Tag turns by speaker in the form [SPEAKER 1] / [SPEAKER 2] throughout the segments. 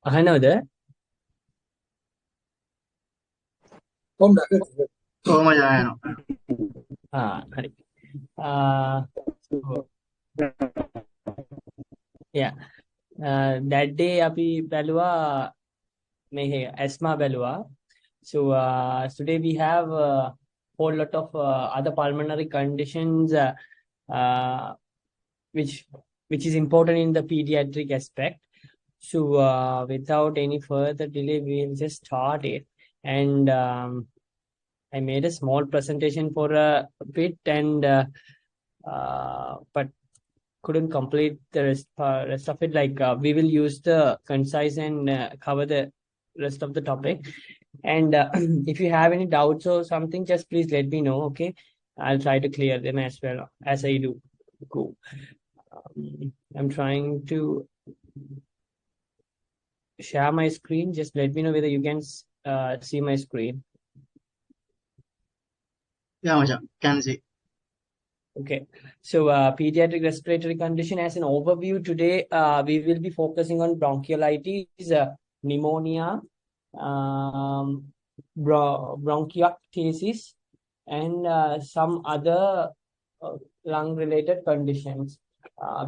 [SPEAKER 1] අහනවද?
[SPEAKER 2] කොහොම යනවා.
[SPEAKER 1] හරි. So, yeah. That day අපි බැලුවා මේ asthma බැලුවා. So today we have a whole lot of other pulmonary conditions uh, which is important in the pediatric aspect. So without any further delay, we'll just start it. And I made a small presentation for a bit, and but couldn't complete the rest of it. Like we will use the concise and cover the rest of the topic. And if you have any doubts or something, just please let me know. Okay, I'll try to clear them as well as I do. Cool. I'm trying to share my screen. Just let me know whether you can see my screen.
[SPEAKER 2] Yeah, Macha, can see.
[SPEAKER 1] Okay, so pediatric respiratory condition as an overview today, we will be focusing on bronchiolitis, pneumonia, bronchiolitis, and some other lung-related conditions,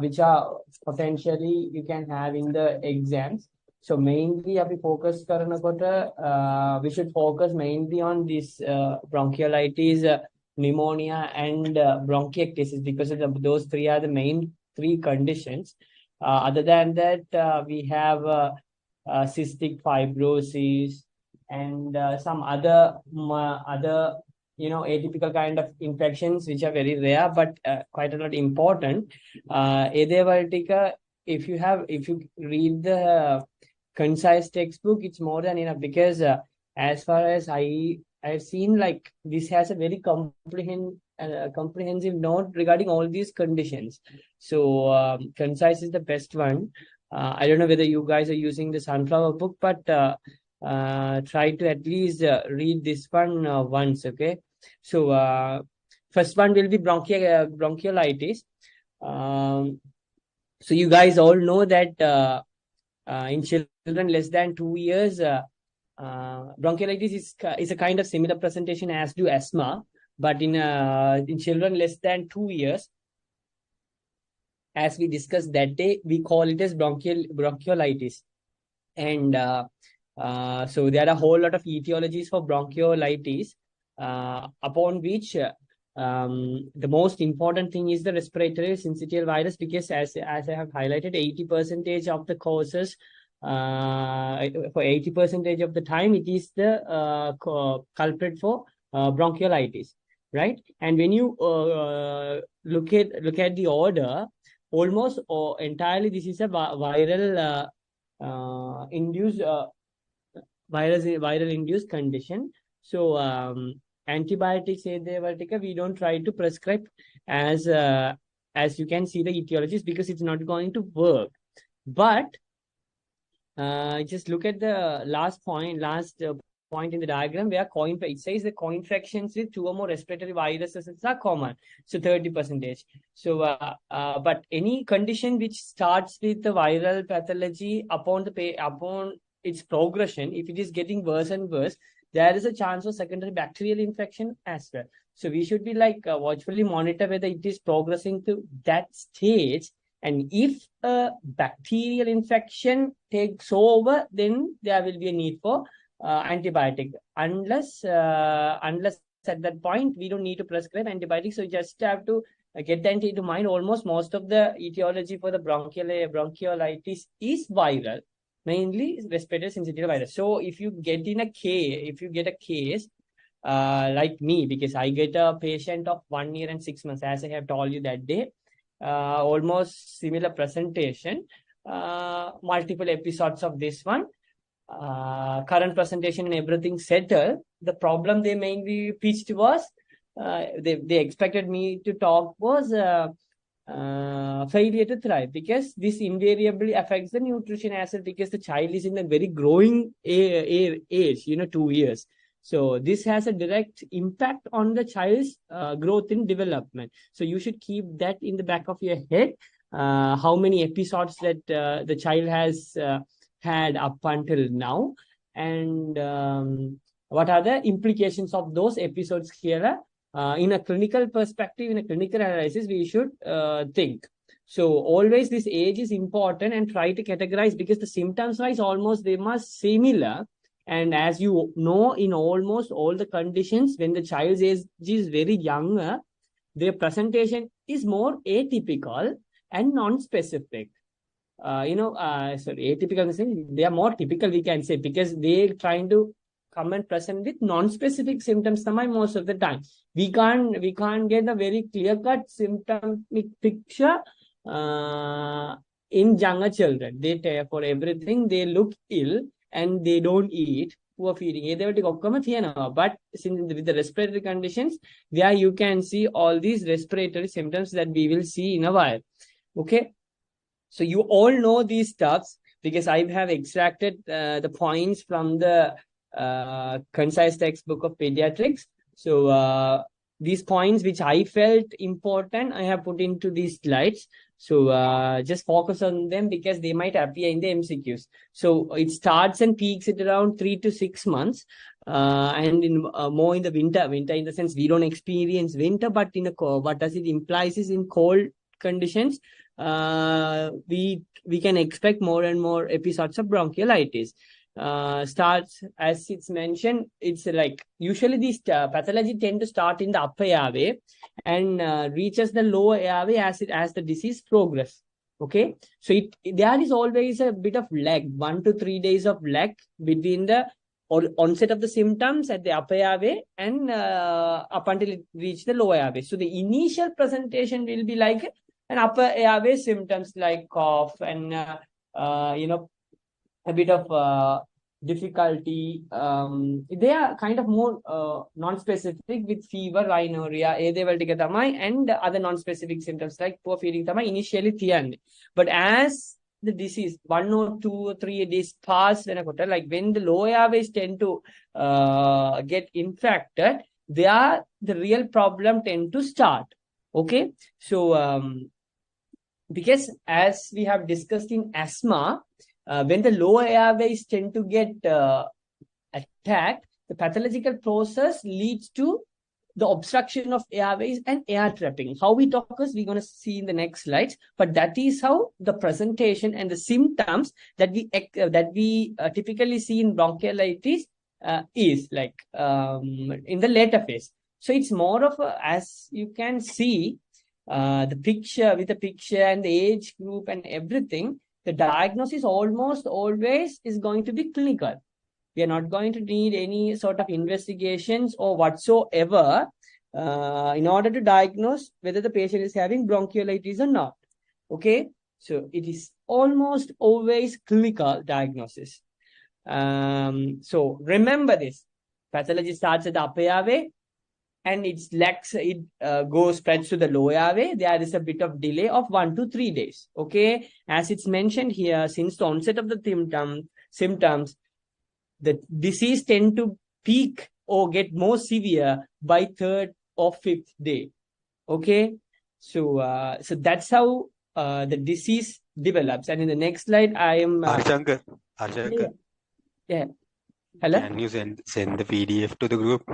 [SPEAKER 1] which are potentially you can have in the exams. So mainly, we focus we should focus mainly on this bronchiolitis, pneumonia, and bronchiectasis, because those three are the main three conditions. Other than that, we have cystic fibrosis and some other atypical kind of infections which are very rare but quite a lot important. If you read the concise textbook, it's more than enough, because as far as I've seen, like, this has a very comprehensive note regarding all these conditions. So concise is the best one. I don't know whether you guys are using the sunflower book, but try to at least read this one once. Okay, so first one will be bronchiolitis. So you guys all know that in children less than 2 years, bronchiolitis is a kind of similar presentation as do asthma, but in children less than 2 years, as we discussed that day, we call it as bronchiolitis. And so there are a whole lot of etiologies for bronchiolitis, upon which the most important thing is the respiratory syncytial virus, because as I have highlighted, 80% of the causes, for 80% of the time, it is the culprit for bronchiolitis, right? And when you look at the order, almost entirely this is a viral induced viral induced condition. So antibiotics, we don't try to prescribe as you can see the etiologies, because it's not going to work. But just look at the last point in the diagram, where it says the co-infections with 2 or more respiratory viruses are common, so 30%. So but any condition which starts with the viral pathology, upon its progression, if it is getting worse and worse, there is a chance of secondary bacterial infection as well. So we should be like watchfully monitor whether it is progressing to that stage. And if a bacterial infection takes over, then there will be a need for antibiotic. Unless at that point we don't need to prescribe antibiotics. So you just have to get that into mind. Almost most of the etiology for the bronchiolitis is viral, mainly respiratory syncytial virus. So if you get a case like me, because I get a patient of 1 year and 6 months, as I have told you that day, almost similar presentation, multiple episodes of this one, current presentation and everything settled. The problem they mainly pitched was, they expected me to talk was failure to thrive, because this invariably affects the nutrition asset, because the child is in a very growing age, 2 years. So this has a direct impact on the child's growth and development. So you should keep that in the back of your head, how many episodes that the child has had up until now, and what are the implications of those episodes here in a clinical perspective, in a clinical analysis, we should think. So always this age is important, and try to categorize, because the symptoms wise almost they must similar. And as you know, in almost all the conditions, when the child's age is very younger, their presentation is more atypical and non-specific. Sorry, atypical in the sense they are more typical, we can say, because they're trying to come and present with non-specific symptoms most of the time. We can't get a very clear-cut symptomic picture in younger children. They tear for everything, they look ill, and they don't eat, poor feeding. But since with the respiratory conditions, there you can see all these respiratory symptoms that we will see in a while. Okay. So you all know these stuffs, because I have extracted the points from the concise textbook of pediatrics. So these points which I felt important, I have put into these slides. So just focus on them, because they might appear in the MCQs. So it starts and peaks at around 3 to 6 months. And in more in the winter in the sense we don't experience winter, but in what does it implies is in cold conditions, we can expect more and more episodes of bronchiolitis. Starts, as it's mentioned, it's like usually these pathology tend to start in the upper airway and reaches the lower airway as the disease progress. Okay, so there is always a bit of lag, 1 to 3 days of lag between the onset of the symptoms at the upper airway and up until it reaches the lower airway. So the initial presentation will be like an upper airway symptoms like cough and a bit of difficulty. They are kind of more non-specific with fever, rhinorrhea, and other non-specific symptoms like poor feeding initially thian. But as the disease 1 or 2 or 3 days pass, like when the lower airways tend to get infected, the real problem tend to start. Okay, so because as we have discussed in asthma, when the lower airways tend to get attacked, the pathological process leads to the obstruction of airways and air trapping. How we talk is we're going to see in the next slides, but that is how the presentation and the symptoms that we typically see in bronchiolitis is like in the later phase. So it's more of as you can see, the picture and the age group and everything, the diagnosis almost always is going to be clinical. We are not going to need any sort of investigations or whatsoever in order to diagnose whether the patient is having bronchiolitis or not. Okay, so it is almost always clinical diagnosis. So remember this: pathology starts at the upper airway, and it spreads to the lower airway. There is a bit of delay of 1 to 3 days. Okay, as it's mentioned here, since the onset of the symptoms, the disease tend to peak or get more severe by 3rd or 5th day. Okay, so that's how the disease develops. And in the next slide, I am
[SPEAKER 3] Arshankar.
[SPEAKER 1] Yeah. Hello.
[SPEAKER 3] Can you send the PDF to the group?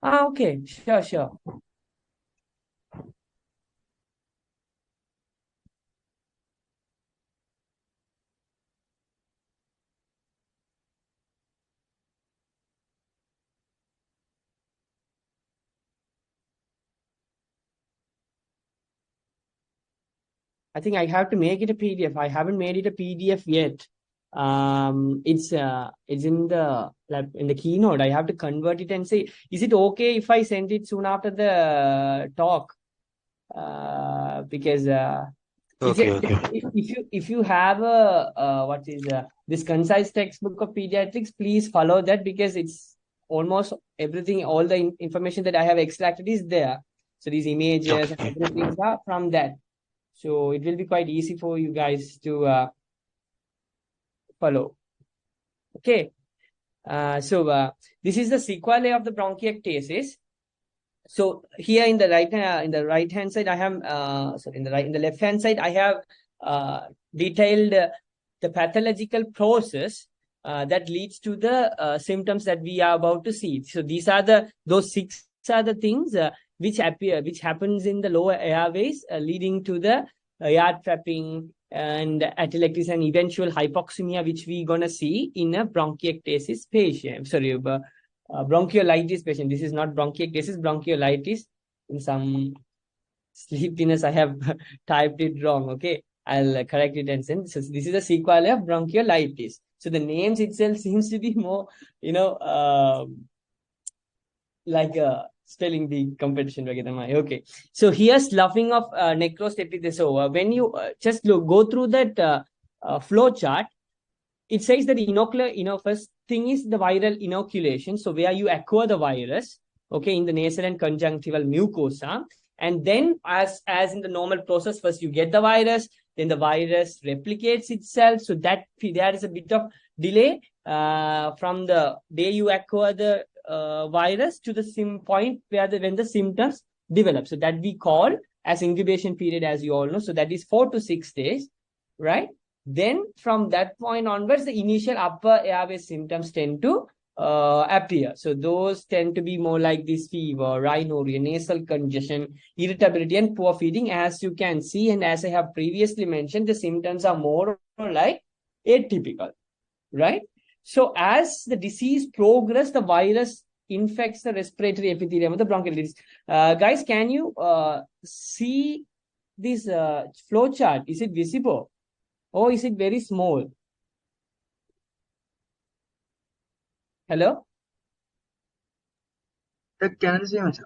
[SPEAKER 1] Okay, sure. I think I have to make it a PDF. I haven't made it a PDF yet. It's in the keynote. I have to convert it and say, is it okay if I send it soon after the talk? Because
[SPEAKER 3] Okay.
[SPEAKER 1] if you have this concise textbook of pediatrics, please follow that, because it's almost everything, all the information that I have extracted is there. So these images and everything are from that. So it will be quite easy for you guys to follow. Okay. So this is the sequelae of the bronchiectasis. So here in the right hand side, I have in the left hand side, I have detailed the pathological process that leads to the symptoms that we are about to see. So these are those 6 are the things which happens in the lower airways, leading to the air trapping and atelectasis and eventual hypoxemia, which we're gonna see in a bronchiectasis patient. Sorry, bronchiolitis patient. This is not bronchiectasis, bronchiolitis. In some sleepiness, I have typed it wrong. Okay, I'll correct it and send. So this is a sequelae of bronchiolitis. So the names itself seems to be more, like spelling bee competition. Okay. So here's sloughing of necrosis. So when you just go through that flow chart, it says that first thing is the viral inoculation. So where you acquire the virus, okay, in the nasal and conjunctival mucosa. And then as in the normal process, first you get the virus, then the virus replicates itself. So that there is a bit of delay from the day you acquire the virus to the point where when the symptoms develop. So that we call as incubation period, as you all know. So that is 4 to 6 days, right? Then from that point onwards, the initial upper airway symptoms tend to appear. So those tend to be more like this fever, rhinorrhea, nasal congestion, irritability, and poor feeding, as you can see. And as I have previously mentioned, the symptoms are more like atypical, right? So as the disease progresses, the virus infects the respiratory epithelium of the bronchiolitis. Guys, can you see this flow chart? Is it visible? Or is it very small? Hello?
[SPEAKER 2] can see මචං.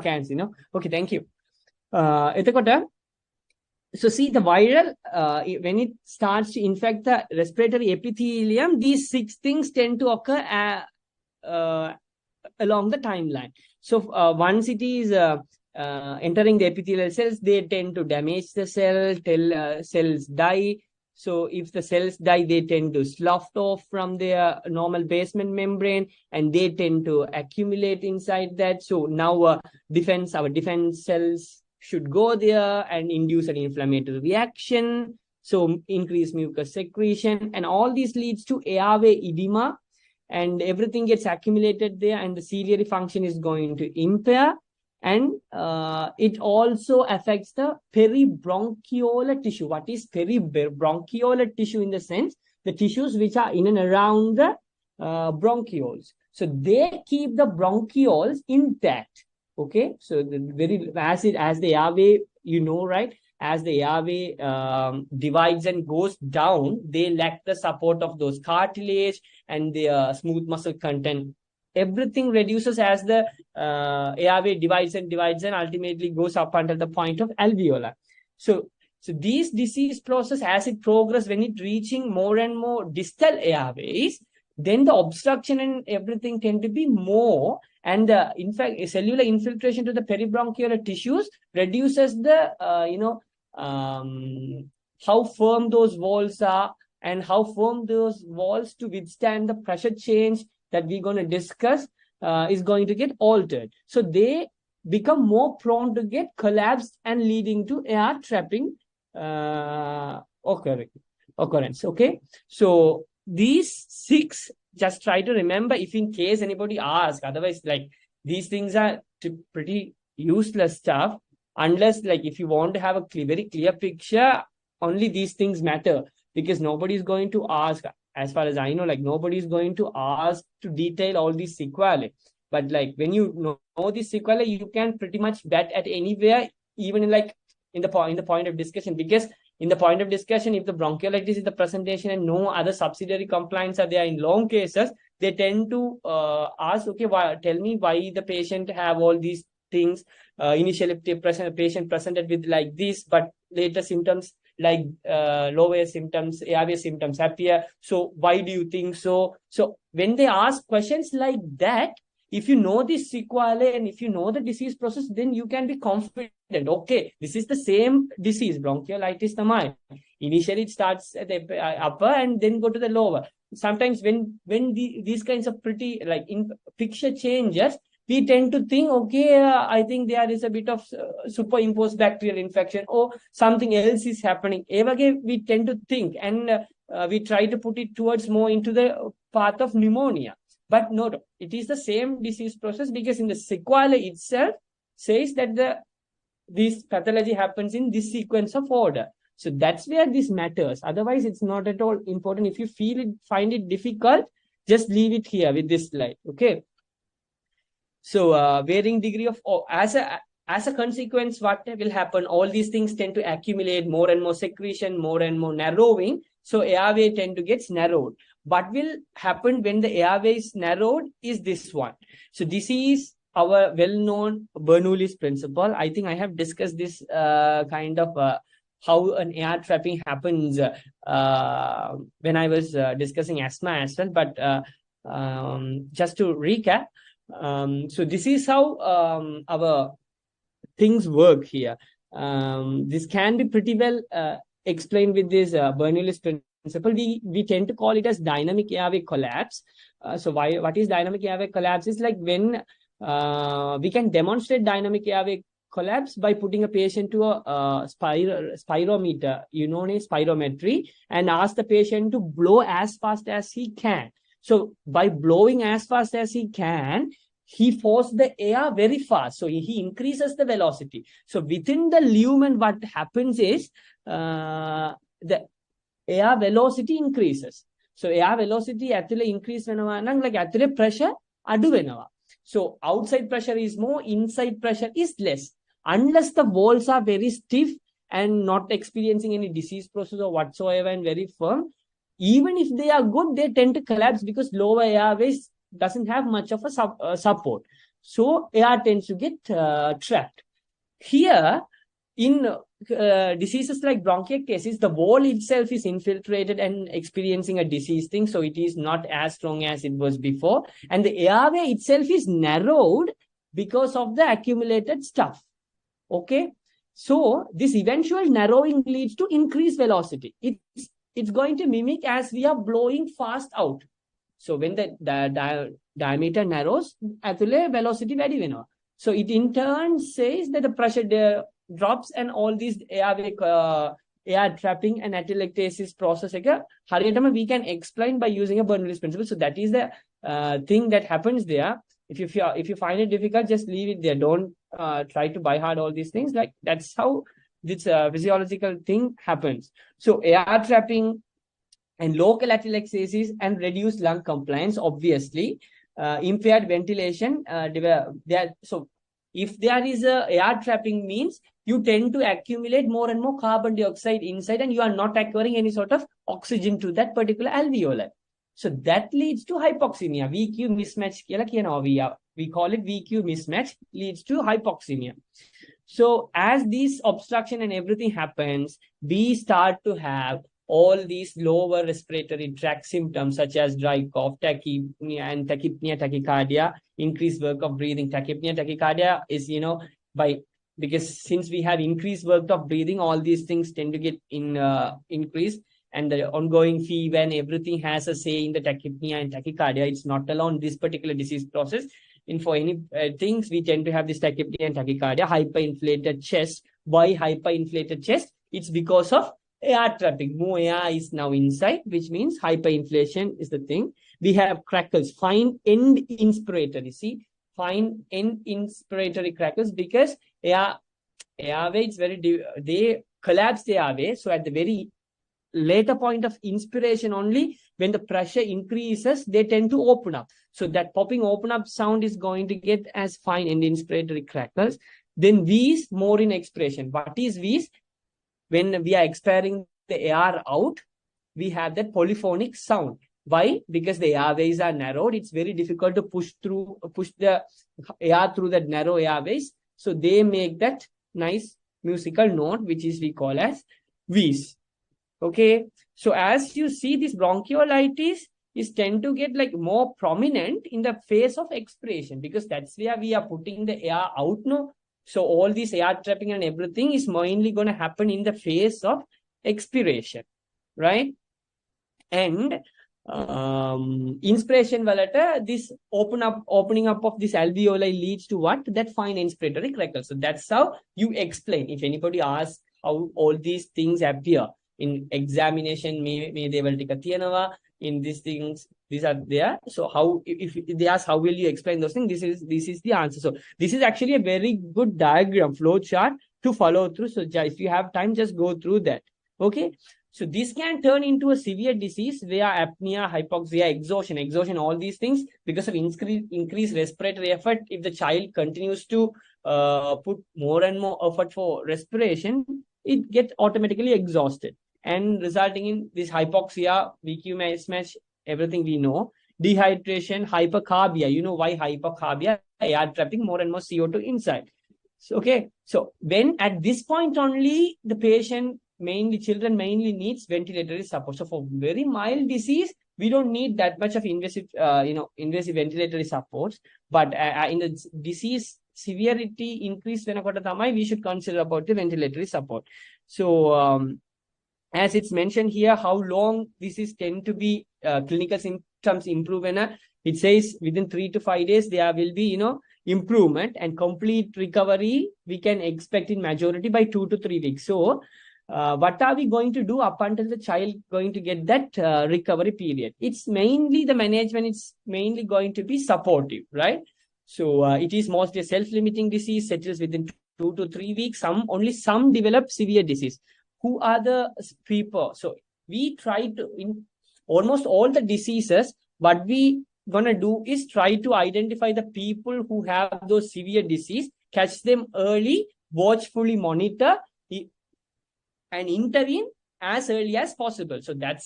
[SPEAKER 1] Can see, no? Okay, thank you. So see the viral, when it starts to infect the respiratory epithelium, these 6 things tend to occur along the timeline. So once it is entering the epithelial cells, they tend to damage the cell till cells die. So if the cells die, they tend to slough off from their normal basement membrane, and they tend to accumulate inside that. So now our defense cells should go there and induce an inflammatory reaction. So increase mucus secretion, and all this leads to airway edema, and everything gets accumulated there, and the ciliary function is going to impair. And it also affects the peribronchiolar tissue. What is peribronchiolar tissue? In the sense, the tissues which are in and around the bronchioles. So they keep the bronchioles intact. Okay, so as the airway, right? As the airway divides and goes down, they lack the support of those cartilage and the smooth muscle content. Everything reduces as the airway divides and ultimately goes up until the point of alveolar. So these disease process, as it progresses, when it reaching more and more distal airways, then the obstruction and everything tend to be more. And in fact, cellular infiltration to the peribronchial tissues reduces the, how firm those walls are, and how firm those walls to withstand the pressure change that we're going to discuss is going to get altered. So they become more prone to get collapsed and leading to air trapping occurrence. Okay. So these 6, just try to remember if in case anybody asks. Otherwise, like, these things are pretty useless stuff, unless, like, if you want to have a very clear picture, only these things matter, because nobody is going to ask. As far as I know, like, nobody is going to ask to detail all these sequelae. But like, when you know these sequelae, you can pretty much bet at anywhere, even in the point of discussion. Because in the point of discussion, if the bronchiolitis is the presentation and no other subsidiary complaints are there in long cases, they tend to ask, okay, tell me why the patient have all these things. Initially, the patient presented with like this, but later symptoms like lower symptoms, airway symptoms appear. So why do you think so? So when they ask questions like that, if you know the sequelae and if you know the disease process, then you can be confident. Okay, this is the same disease, bronchiolitis thamai. Initially, it starts at the upper and then go to the lower. Sometimes when these kinds of pretty, like, in picture changes, we tend to think, okay, I think there is a bit of superimposed bacterial infection or something else is happening. We tend to think, and we try to put it towards more into the path of pneumonia. But no, it is the same disease process, because in the sequelae itself says that this pathology happens in this sequence of order. So that's where this matters. Otherwise, it's not at all important. If you find it difficult, just leave it here with this slide. Okay. So varying degree of, as a consequence, what will happen? All these things tend to accumulate, more and more secretion, more and more narrowing. So airway tend to get narrowed. What will happen when the airway is narrowed is this one. So this is our well-known Bernoulli's principle. I think I have discussed this kind of how an air trapping happens when I was discussing asthma as well. But just to recap, so this is how our things work here. This can be pretty well explained with this Bernoulli's principle. We tend to call it as dynamic airway collapse. So what is dynamic airway collapse? Is like when we can demonstrate dynamic airway collapse by putting a patient to a spirometer, spirometry, and ask the patient to blow as fast as he can. So by blowing as fast as he can, he forces the air very fast. So he increases the velocity. So within the lumen, what happens is the air velocity increases. So air velocity actually increase when like actually pressure adu venawa. So outside pressure is more, inside pressure is less. Unless the walls are very stiff and not experiencing any disease process or whatsoever and very firm, even if they are good, they tend to collapse because lower airways doesn't have much of a support. So air tends to get trapped. Here, in diseases like bronchiectasis, the wall itself is infiltrated and experiencing a disease thing. So it is not as strong as it was before. And the airway itself is narrowed because of the accumulated stuff. Okay. So this eventual narrowing leads to increased velocity. It's going to mimic as we are blowing fast out. So when the diameter narrows, actually velocity very venawa. So it in turn says that the pressure there drops and all these airway air trapping and atelectasis process we can explain by using a Bernoulli's principle. So that is the thing that happens there. If you find it difficult, just leave it there. Don't try to by heart all these things. Like that's how this physiological thing happens. So air trapping and local atelectasis and reduced lung compliance, obviously, impaired ventilation. So if there is a air trapping means you tend to accumulate more and more carbon dioxide inside and you are not acquiring any sort of oxygen to that particular alveoli. So that leads to hypoxemia. VQ mismatch. We call it VQ mismatch, leads to hypoxemia. So as this obstruction and everything happens, we start to have all these lower respiratory tract symptoms such as dry cough, tachypnea, and tachycardia, increased work of breathing. Tachypnea, tachycardia is, because since we have increased work of breathing, all these things tend to get increased, and the ongoing fever and everything has a say in the tachypnea and tachycardia. It's not alone this particular disease process. For any things, we tend to have this tachypnea and tachycardia, hyperinflated chest. Why hyperinflated chest? It's because of air trapping. More air is now inside, which means hyperinflation is the thing. We have crackles, fine end inspiratory. See, fine end inspiratory crackles, because airway is they collapse the airway. So at the very later point of inspiration only, when the pressure increases, they tend to open up. So that popping open up sound is going to get as fine end inspiratory crackles. Then wheeze, more in expiration. What is wheeze? When we are expiring the air out, we have that polyphonic sound. Why? Because the airways are narrowed. It's very difficult to push the air through that narrow airways. So they make that nice musical note, which is we call as wheeze. Okay. So as you see, this bronchiolitis is tend to get like more prominent in the phase of expiration, because that's where we are putting the air out. No. So all this air trapping and everything is mainly going to happen in the phase of expiration, right? And inspiration walata, this opening up of this alveoli leads to what? That fine inspiratory crackle. So that's how you explain. If anybody asks how all these things appear in examination, may they will take a tiyanava, in these things, these are there. So how, if they ask how will you explain those things, this is the answer. So this is actually a very good diagram, flow chart to follow through. So if you have time, just go through that. Okay. So this can turn into a severe disease via apnea, hypoxia, exhaustion, all these things because of increased respiratory effort. If the child continues to put more and more effort for respiration, it gets automatically exhausted and resulting in this hypoxia, VQ mismatch, everything we know. Dehydration, hypercarbia. You know why hypercarbia? Air trapping more and more CO2 inside. So, okay. So when at this point only the patient, children mainly needs ventilatory support. So for very mild disease, we don't need that much of invasive ventilatory supports. But in the disease severity increase, we should consider about the ventilatory support. So as it's mentioned here, how long this is tend to be clinical symptoms improve. It says within 3 to 5 days there will be improvement, and complete recovery we can expect in majority by 2 to 3 weeks. So what are we going to do up until the child going to get that recovery period? It's mainly the management. It's mainly going to be supportive, right? So it is mostly a self-limiting disease, settles within 2 to 3 weeks. Only some develop severe disease. Who are the people? So we try to, in almost all the diseases, what we gonna do is try to identify the people who have those severe disease, catch them early, watchfully monitor, and intervene as early as possible. So that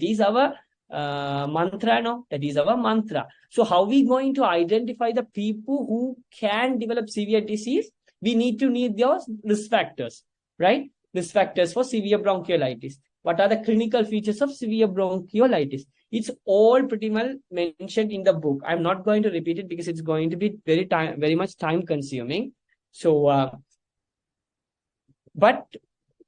[SPEAKER 1] is our mantra. That is our mantra. So how we going to identify the people who can develop severe disease? We need those risk factors, right? Risk factors for severe bronchiolitis. What are the clinical features of severe bronchiolitis? It's all pretty well mentioned in the book. I'm not going to repeat it because it's going to be very much time consuming. So, but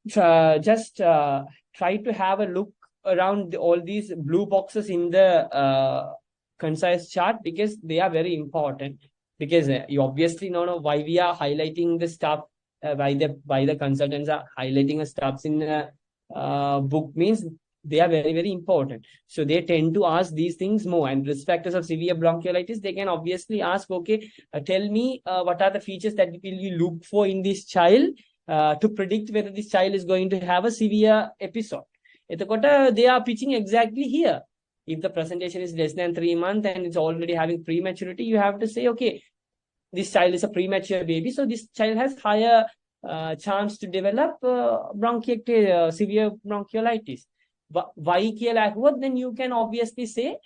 [SPEAKER 1] just try to have a look around all these blue boxes in the concise chart, because they are very important. Because you obviously know why we are highlighting the stuff, why the consultants are highlighting the stuffs in the book, means they are very, very important. So they tend to ask these things more. And risk factors of severe bronchiolitis, they can obviously ask, okay, tell me what are the features that will you look for in this child to predict whether this child is going to have a severe episode. They are pitching exactly here. If the presentation is less than 3 months and it's already having prematurity, you have to say, okay, this child is a premature baby, so this child has higher chance to develop severe bronchiolitis. Why? Then you can obviously say,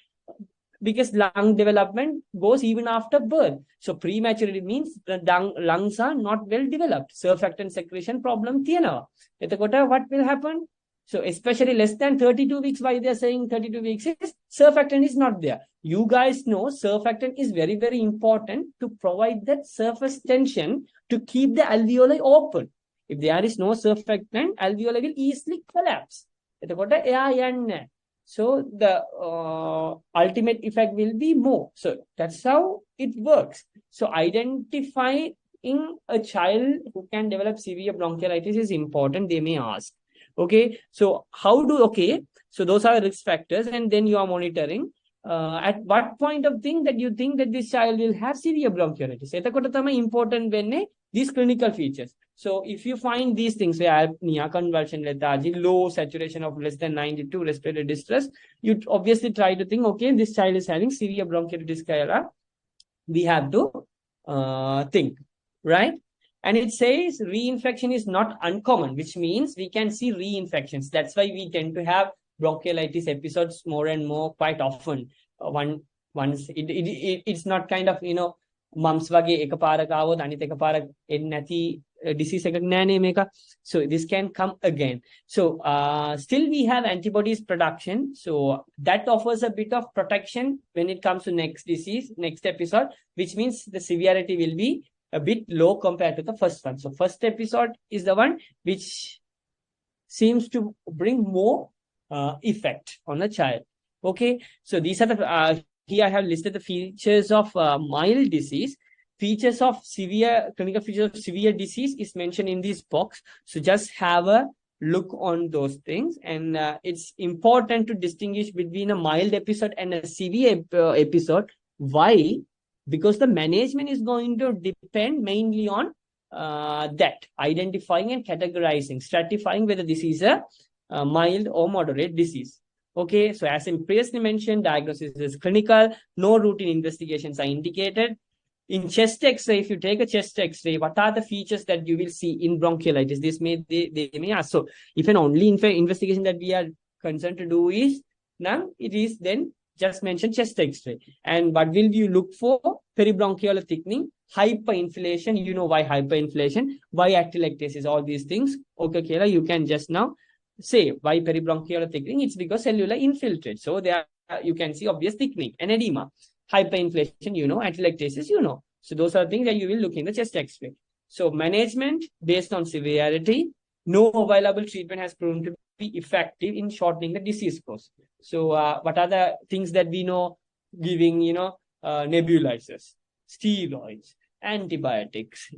[SPEAKER 1] because lung development goes even after birth. So prematurity means the lungs are not well developed. Surfactant secretion problem. What will happen? So especially less than 32 weeks, why they are saying 32 weeks is surfactant is not there. You guys know surfactant is very, very important to provide that surface tension to keep the alveoli open. If there is no surfactant, alveoli will easily collapse. So the ultimate effect will be more. So that's how it works. So identifying a child who can develop severe bronchiolitis is important. They may ask. Okay, so so those are risk factors, and then you are monitoring. At what point of thing that you think that this child will have severe bronchiolitis? Important when these clinical features. So if you find these things, apnea, convulsion, lethargy, low saturation of less than 92, respiratory distress, you obviously try to think, okay, this child is having severe bronchiolitis. We have to think, right? And it says reinfection is not uncommon, which means we can see reinfections. That's why we tend to have bronchiolitis episodes more and more quite often. Once it's not kind of, mumps wage ekaparak avod anith ekaparak ennati disease ekak nane meka. So this can come again. So still we have antibodies production. So that offers a bit of protection when it comes to next disease, next episode, which means the severity will be a bit low compared to the first one. So first episode is the one which seems to bring more effect on the child. Okay, so these are the here I have listed the features of mild disease. Features of severe clinical features of severe disease is mentioned in this box. So just have a look on those things, and it's important to distinguish between a mild episode and a severe episode. Why? Because the management is going to depend mainly on that identifying and categorizing, stratifying whether this is a mild or moderate disease. Okay, so as I previously mentioned, diagnosis is clinical, no routine investigations are indicated. In chest X-ray, if you take a chest X-ray, what are the features that you will see in bronchiolitis? This they may ask. So if an only investigation that we are concerned to do is none, it is then just mention chest X-ray. And what will you look for? Peribronchial thickening, hyperinflation. You know why hyperinflation, why atelectasis, all these things. Okay, Kayla, you can just now say why peribronchial thickening. It's because cellular infiltrate. So there you can see obvious thickening and edema. Hyperinflation, you know, atelectasis, you know. So those are things that you will look in the chest X-ray. So management based on severity, no available treatment has proven to be effective in shortening the disease course. So what are the things that we know? Giving, you know, nebulizers, steroids, antibiotics.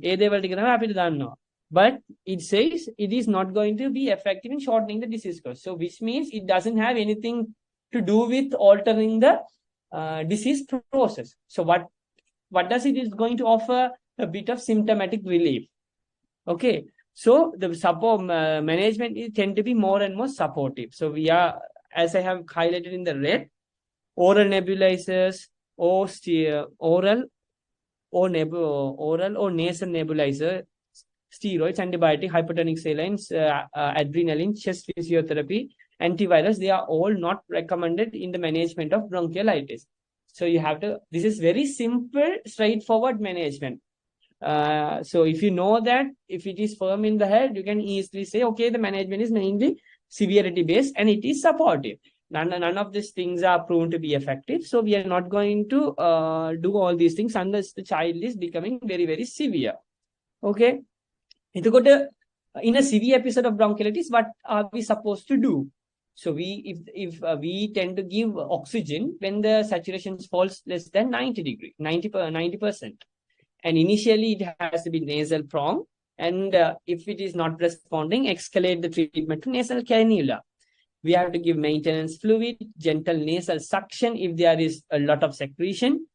[SPEAKER 1] But it says it is not going to be effective in shortening the disease course. So which means it doesn't have anything to do with altering the disease process. So what does it is going to offer? A bit of symptomatic relief. Okay, so the support management is tend to be more and more supportive. So we are, as I have highlighted in the red, oral nebulizers or oral or nasal nebulizer, steroids, antibiotic, hypertonic saline, adrenaline, chest physiotherapy, antivirus, they are all not recommended in the management of bronchiolitis. So you have to, this is very simple, straightforward management. So if you know that, if it is firm in the head, you can easily say, okay, the management is mainly severity based and it is supportive. None of these things are proven to be effective. So we are not going to do all these things unless the child is becoming very, very severe. Okay. In a severe episode of bronchiolitis, what are we supposed to do? So if we tend to give oxygen when the saturation falls less than 90%. And initially it has to be nasal prong. And if it is not responding, escalate the treatment to nasal cannula. We have to give maintenance fluid, gentle nasal suction if there is a lot of secretion,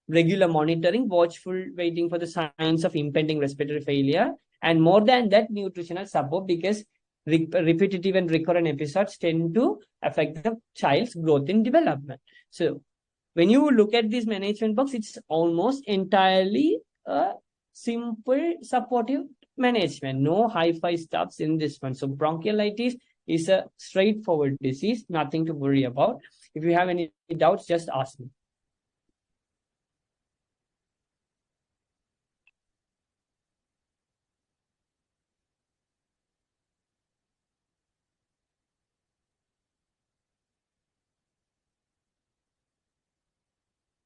[SPEAKER 1] regular monitoring, watchful waiting for the signs of impending respiratory failure. And more than that, nutritional support, because repetitive and recurrent episodes tend to affect the child's growth and development. So when you look at this management box, it's almost entirely a simple supportive management. No hi-fi stuffs in this one. So bronchiolitis is a straightforward disease, nothing to worry about. If you have any doubts, just ask me.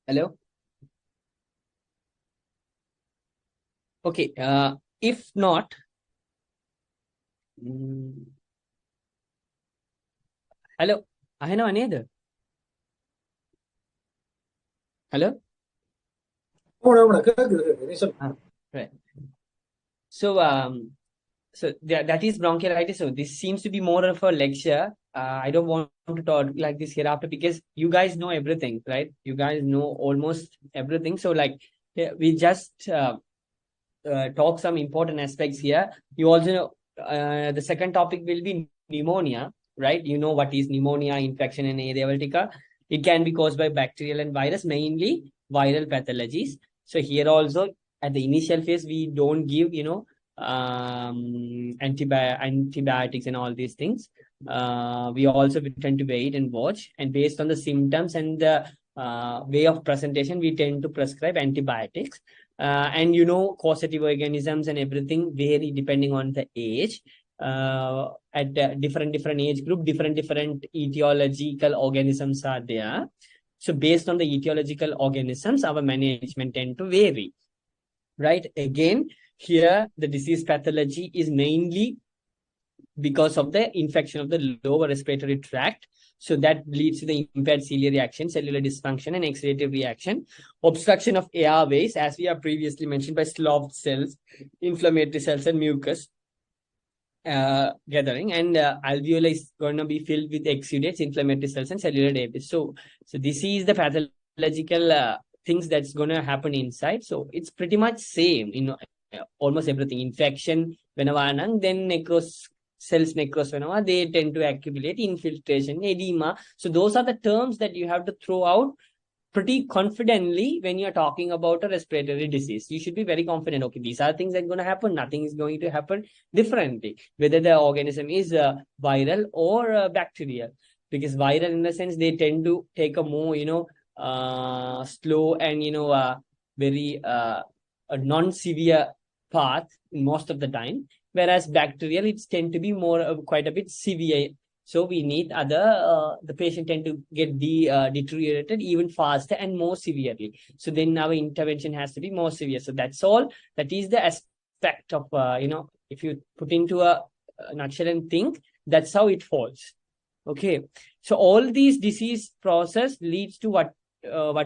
[SPEAKER 1] Hello? Okay, if not, hello, ahena neda? Hello? Right. So, so that is bronchiolitis. So this seems to be more of a lecture. I don't want to talk like this hereafter because you guys know everything, right? You guys know almost everything. So like we just talk some important aspects here. You also know the second topic will be pneumonia, right? You know what is pneumonia, infection and aeriotica. It can be caused by bacterial and virus, mainly viral pathologies. So here also at the initial phase, we don't give, you know, antibiotics and all these things. We also tend to wait and watch, and based on the symptoms and the way of presentation, we tend to prescribe antibiotics. And you know, causative organisms and everything vary depending on the age. At different age group, different etiological organisms are there. So based on the etiological organisms, our management tend to vary. Right? Again, here the disease pathology is mainly because of the infection of the lower respiratory tract. So that leads to the impaired ciliary reaction, cellular dysfunction, and exudative reaction. Obstruction of airways, as we have previously mentioned, by sloughed cells, inflammatory cells, and mucus gathering. And alveoli is going to be filled with exudates, inflammatory cells, and cellular debris. So this is the pathological things that's going to happen inside. So it's pretty much same in almost everything. Infection, whenever, then cells necros, whenever they tend to accumulate, infiltration, edema. So those are the terms that you have to throw out pretty confidently when you're talking about a respiratory disease. You should be very confident. Okay, these are things that are going to happen. Nothing is going to happen differently, whether the organism is viral or bacterial. Because viral, in the sense, they tend to take a more, slow and, very a non-severe path most of the time. Whereas bacterial, it's tend to be more quite a bit severe. So we need the patient tend to get deteriorated even faster and more severely. So then our intervention has to be more severe. So that's all. That is the aspect of, if you put into a nutshell and think, that's how it falls. Okay. So all these disease process leads to what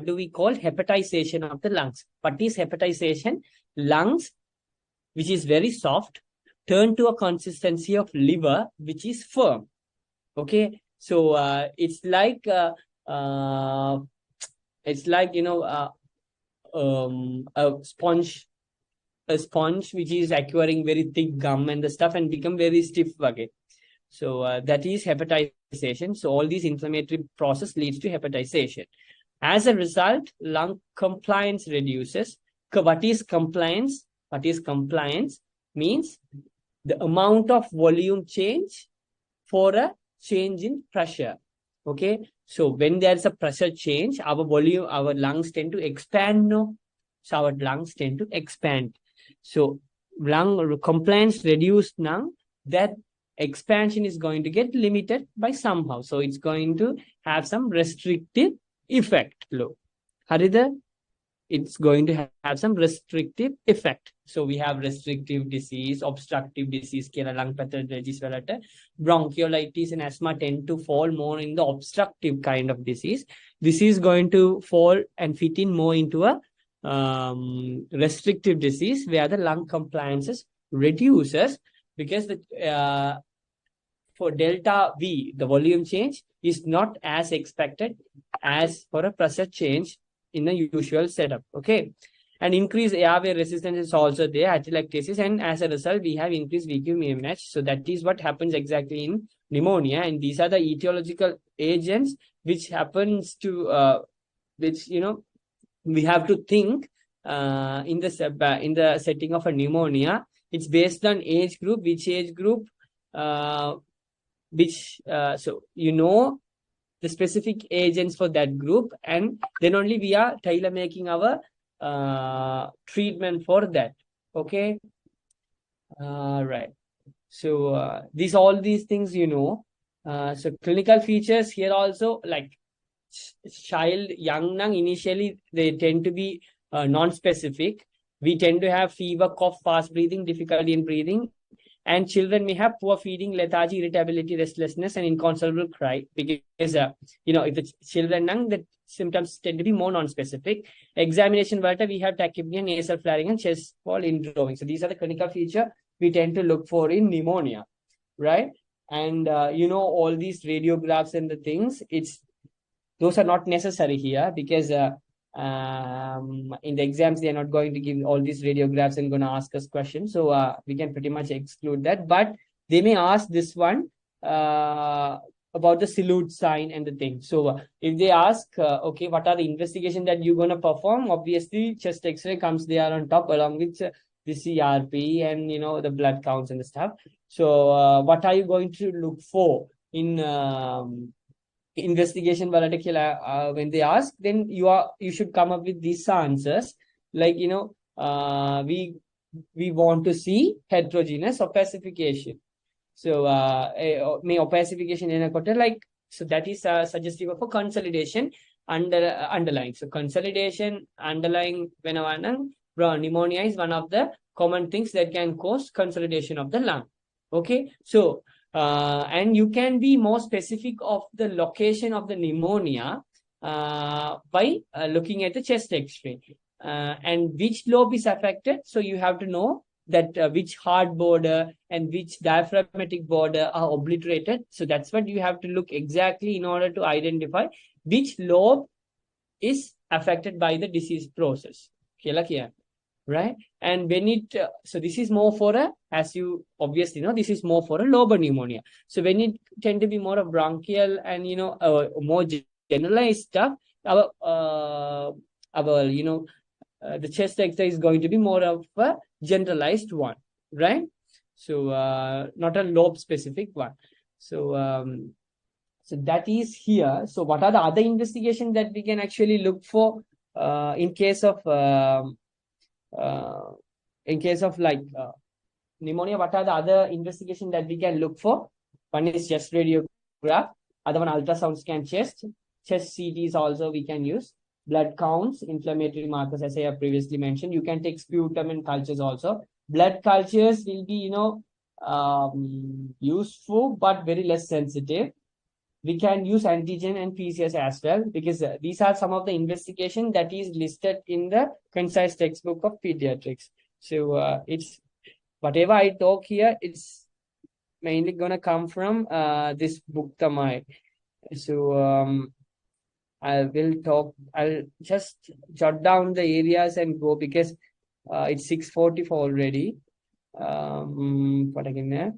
[SPEAKER 1] do we call hepatization of the lungs? What is hepatization? Lungs, which is very soft, turn to a consistency of liver, which is firm. Okay, so it's like a sponge which is acquiring very thick gum and the stuff and become very stiff again. So that is hepatization. So all these inflammatory process leads to hepatization. As a result, lung compliance reduces. What is compliance? What is compliance? Means the amount of volume change for a change in pressure. Okay. So when there's a pressure change, our lungs tend to expand. No. So our lungs tend to expand. So lung compliance reduced now, that expansion is going to get limited by somehow. So it's going to have some restrictive effect. Harida, it's going to have some restrictive effect. So we have restrictive disease, obstructive disease, lung pathologies, bronchiolitis and asthma tend to fall more in the obstructive kind of disease. This is going to fall and fit in more into a restrictive disease where the lung compliances reduces because for delta V, the volume change is not as expected as for a pressure change in the usual setup. Okay. And increased airway resistance is also there, atelectasis, and as a result, we have increased VQ-MH. So that is what happens exactly in pneumonia. And these are the etiological agents which happens to, we have to think in the setting of a pneumonia. It's based on age group, which age group, so the specific agents for that group, and then only we are tailor making our treatment for that. Okay. Right. So all these things, so clinical features here also, like child, young, initially they tend to be non-specific. We tend to have fever, cough, fast breathing, difficulty in breathing. And children may have poor feeding, lethargy, irritability, restlessness, and inconsolable cry. Because, if the children, the symptoms tend to be more non-specific. Examination, we have tachypnea, nasal flaring, and chest wall indrawing. So these are the clinical features we tend to look for in pneumonia, right? And, all these radiographs and the things, those are not necessary here because in the exams, they are not going to give all these radiographs and going to ask us questions. So we can pretty much exclude that. But they may ask this one about the salute sign and the thing. So if they ask, okay, what are the investigation that you're going to perform? Obviously, chest X-ray comes there on top along with the CRP and, the blood counts and the stuff. So what are you going to look for in investigation when they ask, then you should come up with these answers. Like, we want to see heterogeneous opacification. So may opacification in a quarter, like, so that is suggestive of a consolidation underlying. So consolidation underlying pneumonia is one of the common things that can cause consolidation of the lung. Okay. So And you can be more specific of the location of the pneumonia by looking at the chest X-ray. And which lobe is affected. So you have to know that which heart border and which diaphragmatic border are obliterated. So that's what you have to look exactly in order to identify which lobe is affected by the disease process. Right? And when it, so this is more for a, as you obviously know, this is more for a lobar pneumonia. So when it tend to be more of bronchial and, more generalized stuff, our the chest X-ray is going to be more of a generalized one, right? So not a lobe specific one. So so that is here. So what are the other investigations that we can actually look for in case of pneumonia? What are the other investigation that we can look for? One is chest radiograph, other one ultrasound scan chest CTs also we can use. Blood counts, inflammatory markers, as I have previously mentioned. You can take sputum and cultures also. Blood cultures will be, useful, but very less sensitive. We can use antigen and PCS as well, because these are some of the investigation that is listed in the concise textbook of pediatrics. So it's whatever I talk here, it's mainly gonna come from this book, Tamai. So I'll just jot down the areas and go, because it's 6:44 already. What again there?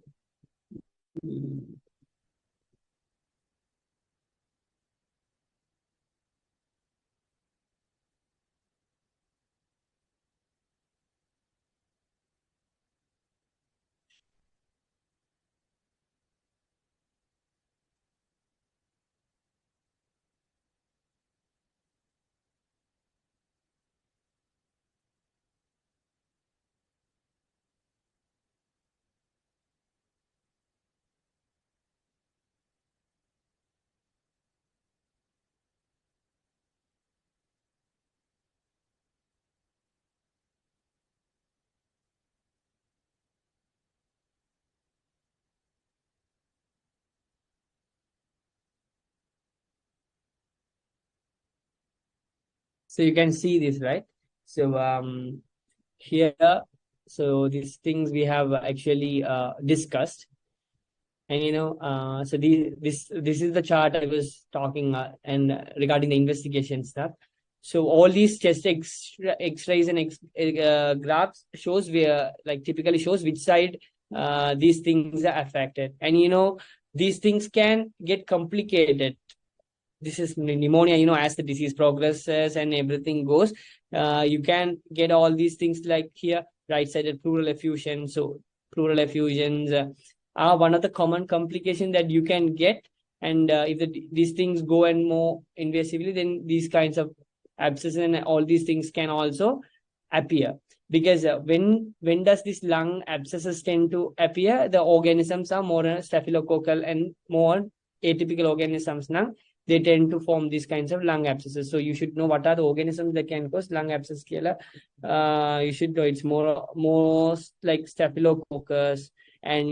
[SPEAKER 1] So you can see this, right? So here, so these things we have actually discussed. And so this is the chart I was talking and regarding the investigation stuff. So all these chest X-rays and graphs shows where, like, typically shows which side these things are affected. And these things can get complicated. This is pneumonia, as the disease progresses and everything goes, you can get all these things like here, right-sided pleural effusion. So pleural effusions are one of the common complications that you can get. And if these things go and more invasively, then these kinds of abscesses and all these things can also appear. Because when does this lung abscesses tend to appear? The organisms are more staphylococcal and more atypical organisms now. They tend to form these kinds of lung abscesses. So you should know what are the organisms that can cause lung abscess. You should know it's more like staphylococcus and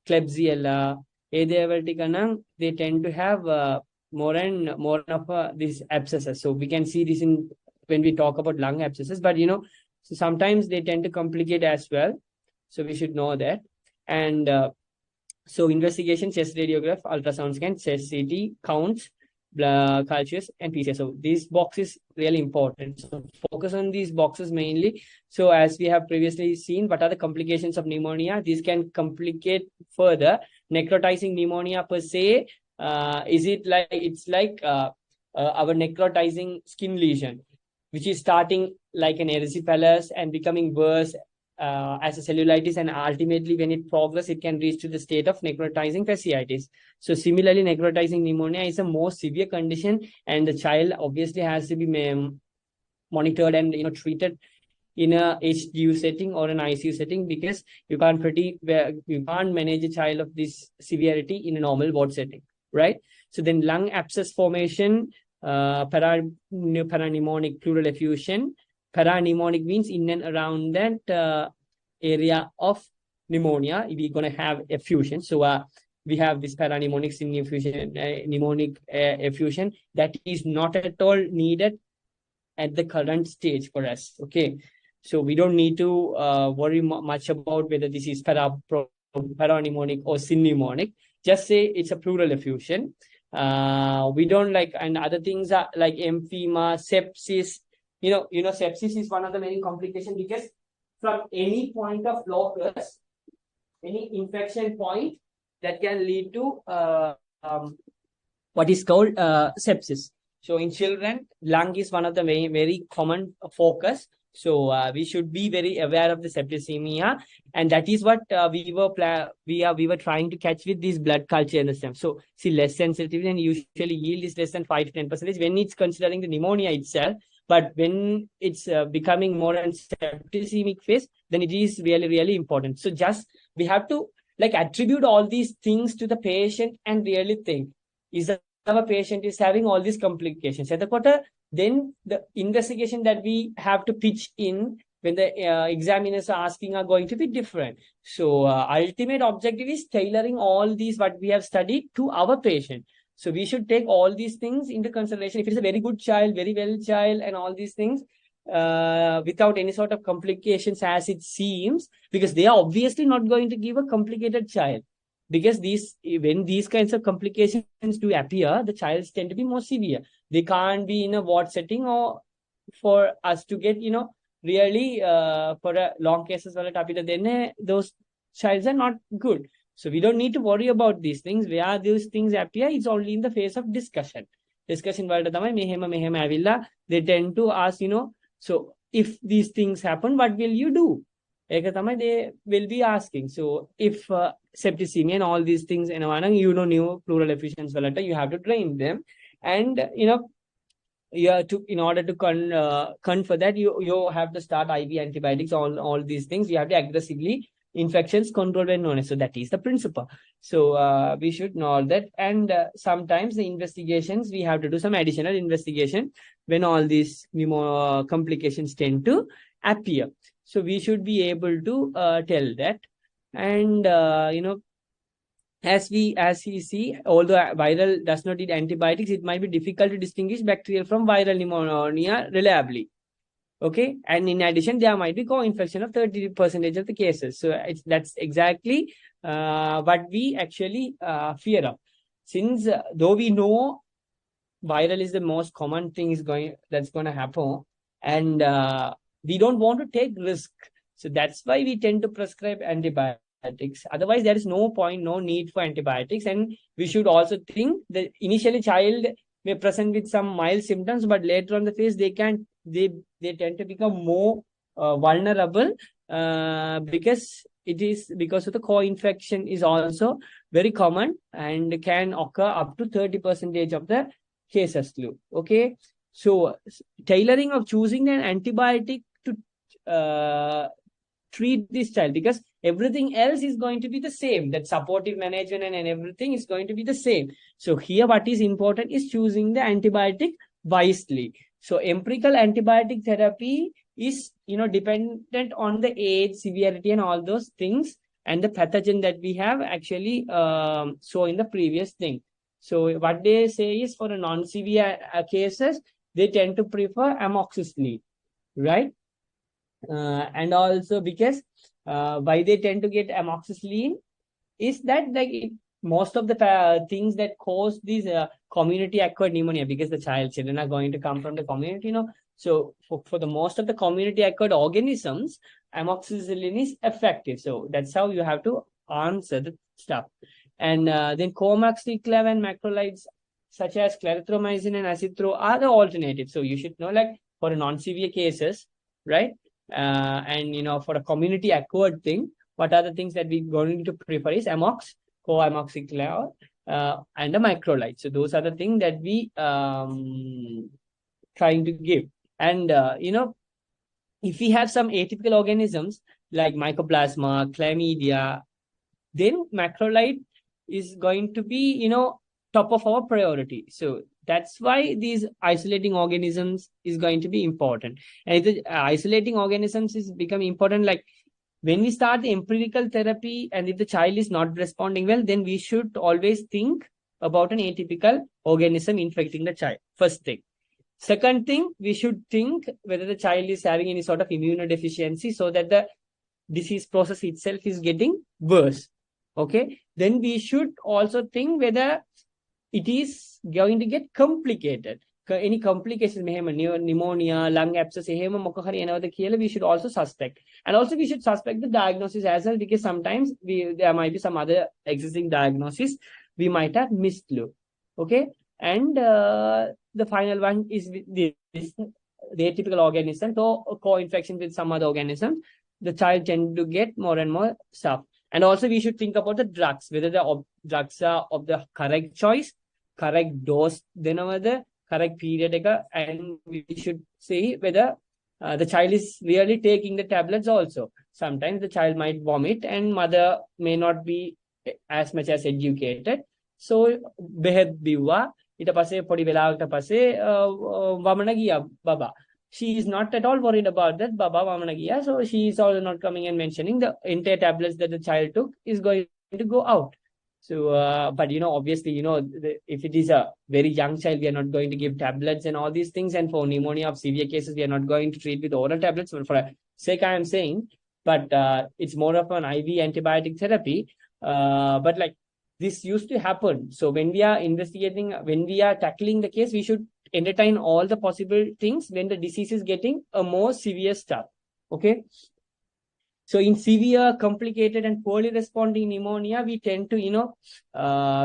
[SPEAKER 1] Klebsiella. They tend to have more and more of these abscesses. So we can see this in when we talk about lung abscesses. But so sometimes they tend to complicate as well. So we should know that. And so investigation, chest radiograph, ultrasound scan, chest CT, counts, blood cultures, and PCS. So these boxes really important. So focus on these boxes mainly. So as we have previously seen, what are the complications of pneumonia? These can complicate further. Necrotizing pneumonia per se, is it like, it's like our necrotizing skin lesion, which is starting like an erysipelas and becoming worse as a cellulitis, and ultimately when it progresses, it can reach to the state of necrotizing fasciitis. So similarly, necrotizing pneumonia is a more severe condition, and the child obviously has to be monitored and treated in a HDU setting or an ICU setting, because you can't manage a child of this severity in a normal ward setting, right? So then lung abscess formation, parapneumonic pleural effusion. Parapneumonic means in and around that area of pneumonia, we're going to have effusion. So we have this pneumonic effusion, pneumonic effusion that is not at all needed at the current stage for us. Okay. So we don't need to worry much about whether this is pneumonic or pneumonic. Just say it's a pleural effusion. We don't like, and other things are like emphysema, sepsis. Sepsis is one of the main complications because from any point of locus, any infection point, that can lead to what is called sepsis. So in children, lung is one of the very common focus. So we should be very aware of the septicemia, and that is what we were trying to catch with this blood culture in the stem. So see, less sensitivity and usually yield is less than 5 to 10% when it's considering the pneumonia itself. But when it's becoming more in septicemic phase, then it is really, really important. So just we have to attribute all these things to the patient and really think, is our patient is having all these complications. Then the investigation that we have to pitch in when the examiners are asking are going to be different. So ultimate objective is tailoring all these what we have studied to our patient. So we should take all these things into consideration. If it's a very good child, very well child, and all these things, without any sort of complications as it seems, because they are obviously not going to give a complicated child. Because when these kinds of complications do appear, the childs tend to be more severe. They can't be in a ward setting, or for us to get, really for a long cases, then those childs are not good. So we don't need to worry about these things. Where these things appear, it's only in the phase of discussion. Discussion, they tend to ask, so if these things happen, what will you do? They will be asking. So if septicemia and all these things, new pleural effusions, you have to train them. And, you have to, in order to confer that, you have to start IV antibiotics, all these things. You have to aggressively infections control when known. So that is the principle. So we should know that. And sometimes the investigations, we have to do some additional investigation when all these complications tend to appear. So we should be able to tell that. And, as we see, although viral does not need antibiotics, it might be difficult to distinguish bacterial from viral pneumonia reliably. Okay. And in addition, there might be co-infection of 30% of the cases. So that's exactly what we actually fear of. Since though we know viral is the most common thing that's going to happen, and we don't want to take risk. So that's why we tend to prescribe antibiotics. Otherwise, there is no point, no need for antibiotics. And we should also think that initially child may present with some mild symptoms, but later on the phase, they tend to become more vulnerable because of the co-infection is also very common and can occur up to 30% of the cases too. Okay. So tailoring of choosing an antibiotic to treat this child, because everything else is going to be the same. That supportive management and everything is going to be the same. So here what is important is choosing the antibiotic wisely. So empirical antibiotic therapy is, dependent on the age, severity, and all those things, and the pathogen that we have actually saw in the previous thing. So what they say is, for a non-severe cases, they tend to prefer amoxicillin, right? And also because why they tend to get amoxicillin is that most of the things that cause these community acquired pneumonia, because the children are going to come from the community, So for the most of the community acquired organisms, amoxicillin is effective. So that's how you have to answer the stuff. And then coamoxiclav and macrolides such as clarithromycin and azithro are the alternatives. So you should know, for a non-severe cases, right? And for a community acquired thing, what are the things that we're going to prefer is coamoxiclav and a macrolide. So those are the things that we trying to give. And if we have some atypical organisms like mycoplasma, chlamydia, then macrolide is going to be top of our priority. So that's why these isolating organisms is going to be important. And the isolating organisms is becoming important, when we start the empirical therapy and if the child is not responding well, then we should always think about an atypical organism infecting the child. First thing. Second thing, we should think whether the child is having any sort of immunodeficiency so that the disease process itself is getting worse. Okay. Then we should also think whether it is going to get complicated. Any complications, pneumonia, lung abscess, we should also suspect. And also we should suspect the diagnosis as well, because sometimes there might be some other existing diagnosis we might have missed. Okay. And the final one is this, the atypical organism. So co-infection with some other organism, the child tend to get more and more stuff. And also we should think about the drugs, whether the drugs are of the correct choice, correct dose, then the correct period, and we should see whether the child is really taking the tablets also. Sometimes the child might vomit and mother may not be as much as educated. So, behed biwa, ita pase podi velagata pase vamana giya baba. She is not at all worried about that baba vamana giya. So she is also not coming and mentioning the entire tablets that the child took is going to go out. So, but obviously, if it is a very young child, we are not going to give tablets and all these things. And for pneumonia of severe cases, we are not going to treat with oral tablets. But for a sake, I am saying, but it's more of an IV antibiotic therapy. But like this used to happen. So when we are investigating, when we are tackling the case, we should entertain all the possible things when the disease is getting a more severe stuff. Okay. So in severe, complicated, and poorly responding pneumonia, we tend to,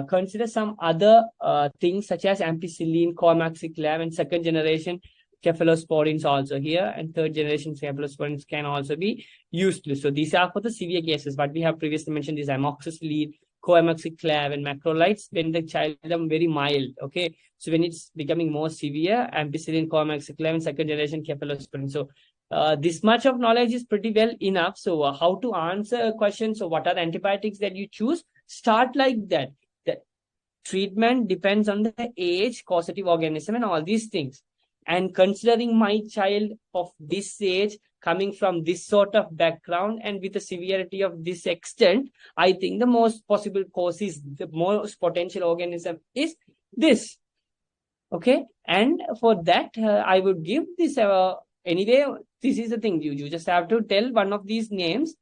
[SPEAKER 1] consider some other things such as ampicillin, coamaxiclav, and second generation cephalosporins also here, and third generation cephalosporins can also be used. So these are for the severe cases, but we have previously mentioned this amoxicillin, coamaxiclav, and macrolides when the child is very mild. Okay, so when it's becoming more severe, ampicillin, coamaxiclav, and second generation cephalosporin. So this much of knowledge is pretty well enough. So how to answer a question? So what are the antibiotics that you choose? Start like that. The treatment depends on the age, causative organism, and all these things. And considering my child of this age, coming from this sort of background and with the severity of this extent, I think the most possible cause is, the most potential organism is this. Okay. And for that, I would give this, anyway, this is the thing. You just have to tell one of these names,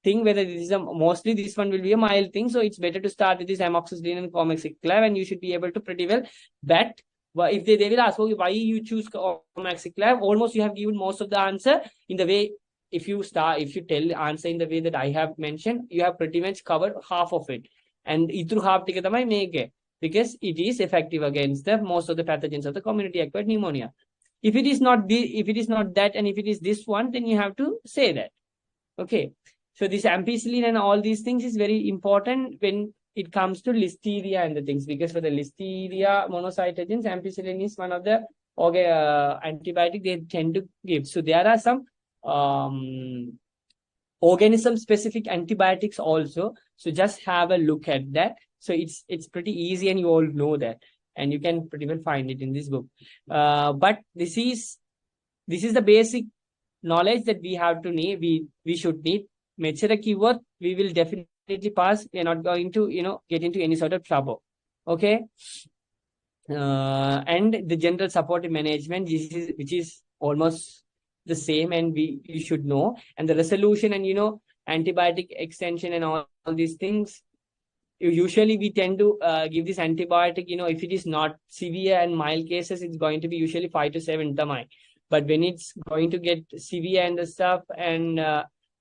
[SPEAKER 1] think whether this is mostly this one will be a mild thing. So it's better to start with this amoxicillin and coamaxiclav, and you should be able to pretty well bet. But if they will ask, okay, why you choose coamaxiclav, almost you have given most of the answer in the way. If you tell answer in the way that I have mentioned, you have pretty much covered half of it. And itru half tika tamai mege, because it is effective against the most of the pathogens of the community acquired pneumonia. If it is not that, and if it is this one, then you have to say that. Okay. So this ampicillin and all these things is very important when it comes to listeria and the things, because for the listeria monocytogens, ampicillin is one of the antibiotic they tend to give. So there are some organism specific antibiotics also. So just have a look at that. So it's pretty easy, and you all know that. And you can pretty well find it in this book. But this is the basic knowledge that we have to need. We should need. Mature keyword, we will definitely pass. We are not going to, get into any sort of trouble. Okay. And the general supportive management, which is almost the same, and we should know. And the resolution and, antibiotic extension and all these things. Usually we tend to give this antibiotic, if it is not severe and mild cases, it's going to be usually 5 to 7 tamai. But when it's going to get severe and the stuff and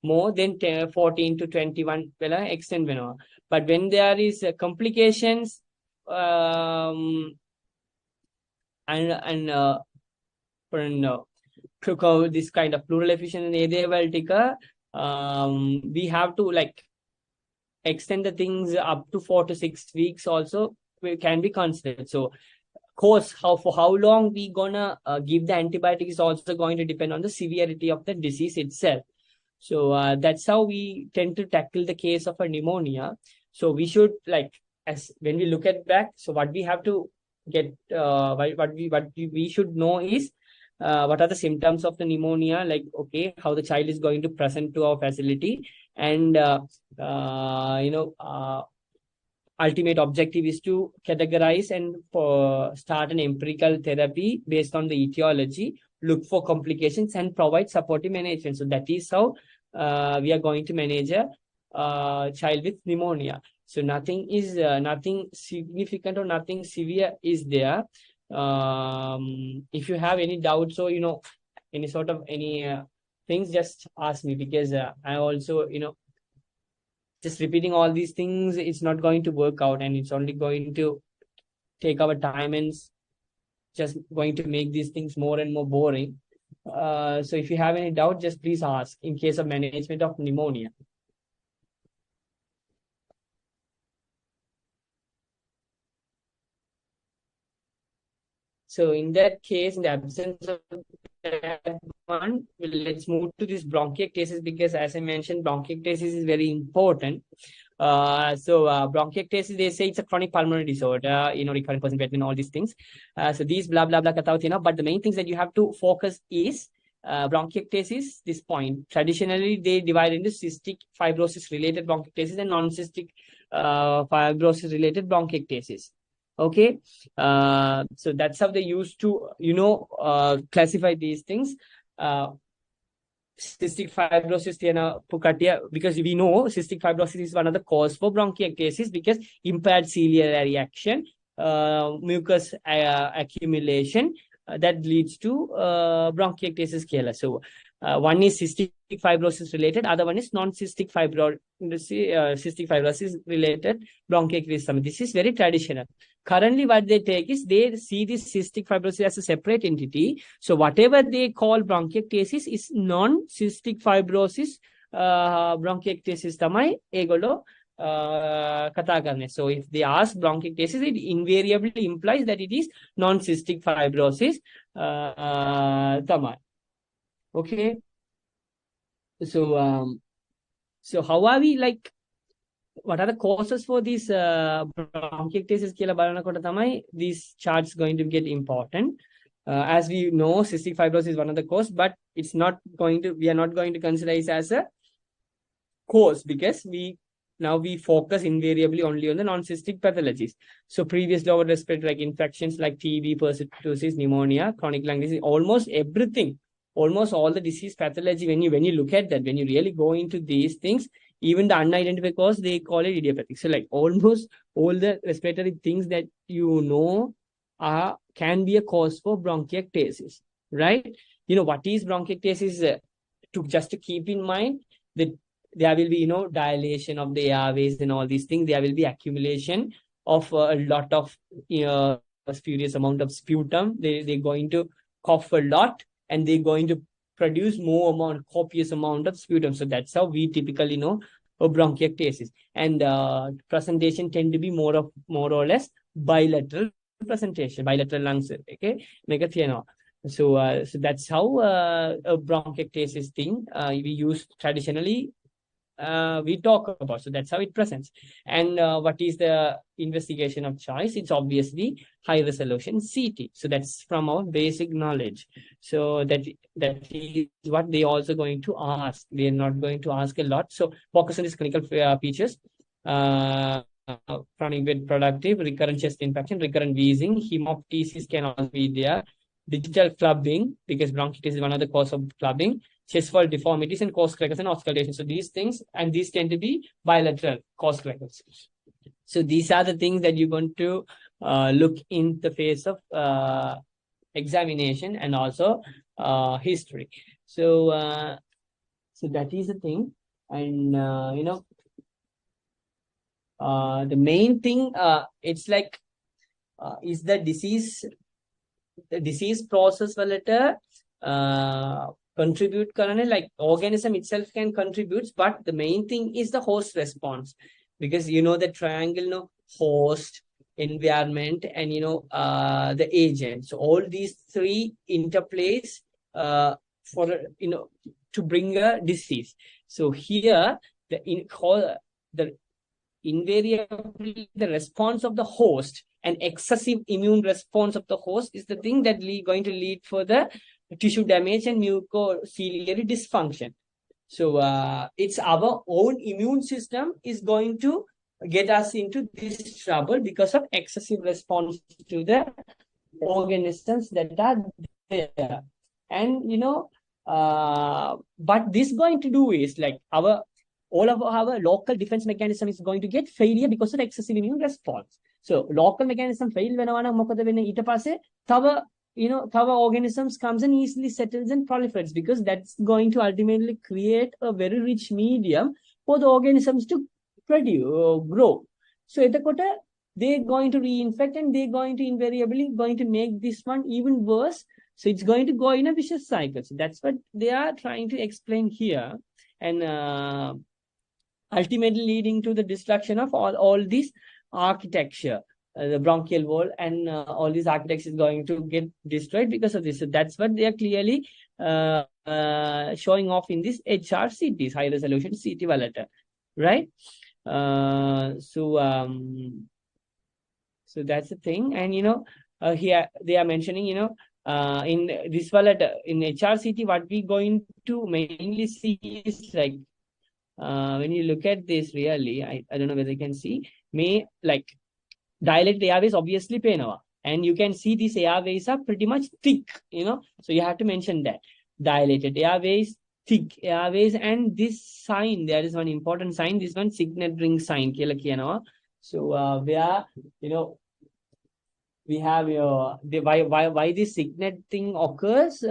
[SPEAKER 1] more than 14 to 21 extend venova. But when there is complications and this kind of pleural effusion and we have to extend the things up to 4 to 6 weeks also can be considered. So course, for how long we gonna give the antibiotic is also going to depend on the severity of the disease itself. So that's how we tend to tackle the case of a pneumonia. So we should as when we look at back, so what we have to get, what we should know is what are the symptoms of the pneumonia, like, okay, how the child is going to present to our facility. And, ultimate objective is to categorize and start an empirical therapy based on the etiology, look for complications, and provide supportive management. So that is how we are going to manage a child with pneumonia. So nothing nothing significant or nothing severe is there. If you have any doubts or, any sort of things, just ask me, because I also, just repeating all these things, it's not going to work out, and it's only going to take our time and just going to make these things more and more boring. So if you have any doubt, just please ask in case of management of pneumonia. So in that case, in the absence of that one, let's move to this bronchiectasis, because as I mentioned, bronchiectasis is very important. Bronchiectasis, they say it's a chronic pulmonary disorder, recurrent person between all these things. So these blah, blah, blah, but the main things that you have to focus is bronchiectasis, this point. Traditionally, they divide into cystic fibrosis related bronchiectasis and non-cystic fibrosis related bronchiectasis. Okay, so that's how they used to, classify these things. Cystic fibrosis, because we know cystic fibrosis is one of the cause for bronchiectasis, because impaired ciliary reaction, mucus accumulation, that leads to bronchiectasis. So one is cystic fibrosis related, other one is non-cystic cystic fibrosis related bronchiectasis. This is very traditional. Currently, what they take is they see this cystic fibrosis as a separate entity. So whatever they call bronchiectasis is non-cystic fibrosis bronchiectasis tamai egolo kata karne. So if they ask bronchiectasis, it invariably implies that it is non-cystic fibrosis tamai. Okay. So how are we, like, what are the causes for this bronchiectasis? These charts going to get important. As we know, cystic fibrosis is one of the cause, but we are not going to consider it as a cause, because we focus invariably only on the non-cystic pathologies. So previous lower respiratory, like infections like TB, pertussis, pneumonia, chronic lung disease, almost everything, almost all the disease pathology, when you look at that, when you really go into these things, even the unidentified cause, they call it idiopathic. So like almost all the respiratory things that can be a cause for bronchiectasis, right? What is bronchiectasis? Just to keep in mind that there will be, dilation of the airways and all these things. There will be accumulation of a lot of, spurious amount of sputum. They're going to cough a lot, and they're going to produce copious amount of sputum. So that's how we typically know a bronchiectasis. And presentation tend to be more or less bilateral presentation, bilateral lungs. Okay, so that's how a bronchiectasis thing we use traditionally. We talk about. So that's how it presents. And what is the investigation of choice? It's obviously high resolution CT. So that's from our basic knowledge. So that is what they also going to ask. They are not going to ask a lot. So focus on these clinical features. Chronic bed productive, recurrent chest infection, recurrent wheezing, hemoptysis can also be there. Digital clubbing, because bronchitis is one of the cause of clubbing, chest wall deformities, and cause crackers and auscultation. So these things, and these tend to be bilateral cause crackers. So these are the things that you're going to look in the face of examination and also history. So that is the thing. And the main thing, it's like is the disease process letter contribute currently, like organism itself can contribute, but the main thing is the host response, because the triangle, host, environment, and the agent. So all these three interplays for to bring a disease. So here invariably the response of the host, and excessive immune response of the host, is the thing that going to lead for the tissue damage and mucociliary dysfunction. So it's our own immune system is going to get us into this trouble because of excessive response to the organisms that are there. And but this going to do is like all of our local defense mechanism is going to get failure because of excessive immune response. So local mechanism fail වෙනවා නම් මොකද වෙන්නේ ඊට පස්සේ තව organisms comes and easily settles and proliferates, because that's going to ultimately create a very rich medium for the organisms to grow. So they're going to reinfect and they're going to invariably going to make this one even worse. So it's going to go in a vicious cycle. So that's what they are trying to explain here. And ultimately leading to the destruction of all this architecture. The bronchial wall and all these architecture is going to get destroyed because of this. So that's what they are clearly showing off in this HRCTs, high resolution CT validator, right? So that's the thing. And here they are mentioning in this validator, in HRCT, what we're going to mainly see is like when you look at this really, I don't know whether you can see, dilated airways obviously paynawa, and you can see these airways are pretty much thick, so you have to mention that dilated airways, thick airways, and this sign, there is one important sign, this one signet ring sign කියලා කියනවා. So where we have why this signet thing occurs.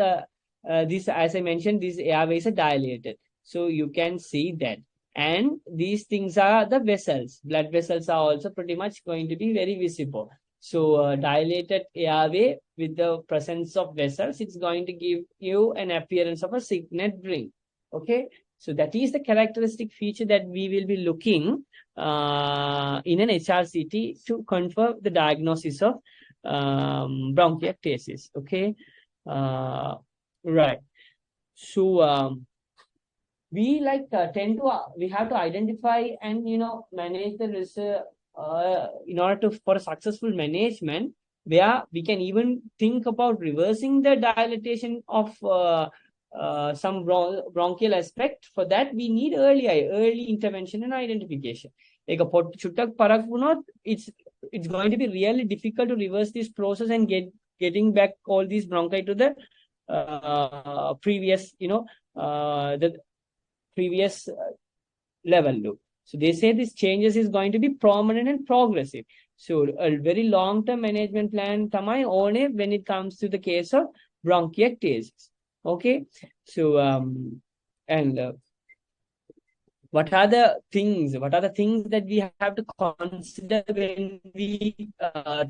[SPEAKER 1] This, as I mentioned, these airways are dilated, so you can see that. And these things are the vessels. Blood vessels are also pretty much going to be very visible. So dilated airway with the presence of vessels, it's going to give you an appearance of a signet ring. Okay. So that is the characteristic feature that we will be looking in an HRCT to confirm the diagnosis of bronchiectasis. Okay. Right. So we tend to we have to identify and manage the risk in order to for a successful management, where we can even think about reversing the dilatation of some bronchial aspect. For that we need early intervention and identification. Like it's going to be really difficult to reverse this process and getting back all these bronchi to the previous the previous level. So they say this changes is going to be permanent and progressive. So a very long-term management plan tamai one when it comes to the case of bronchiectasis. Okay. So what are the things that we have to consider when we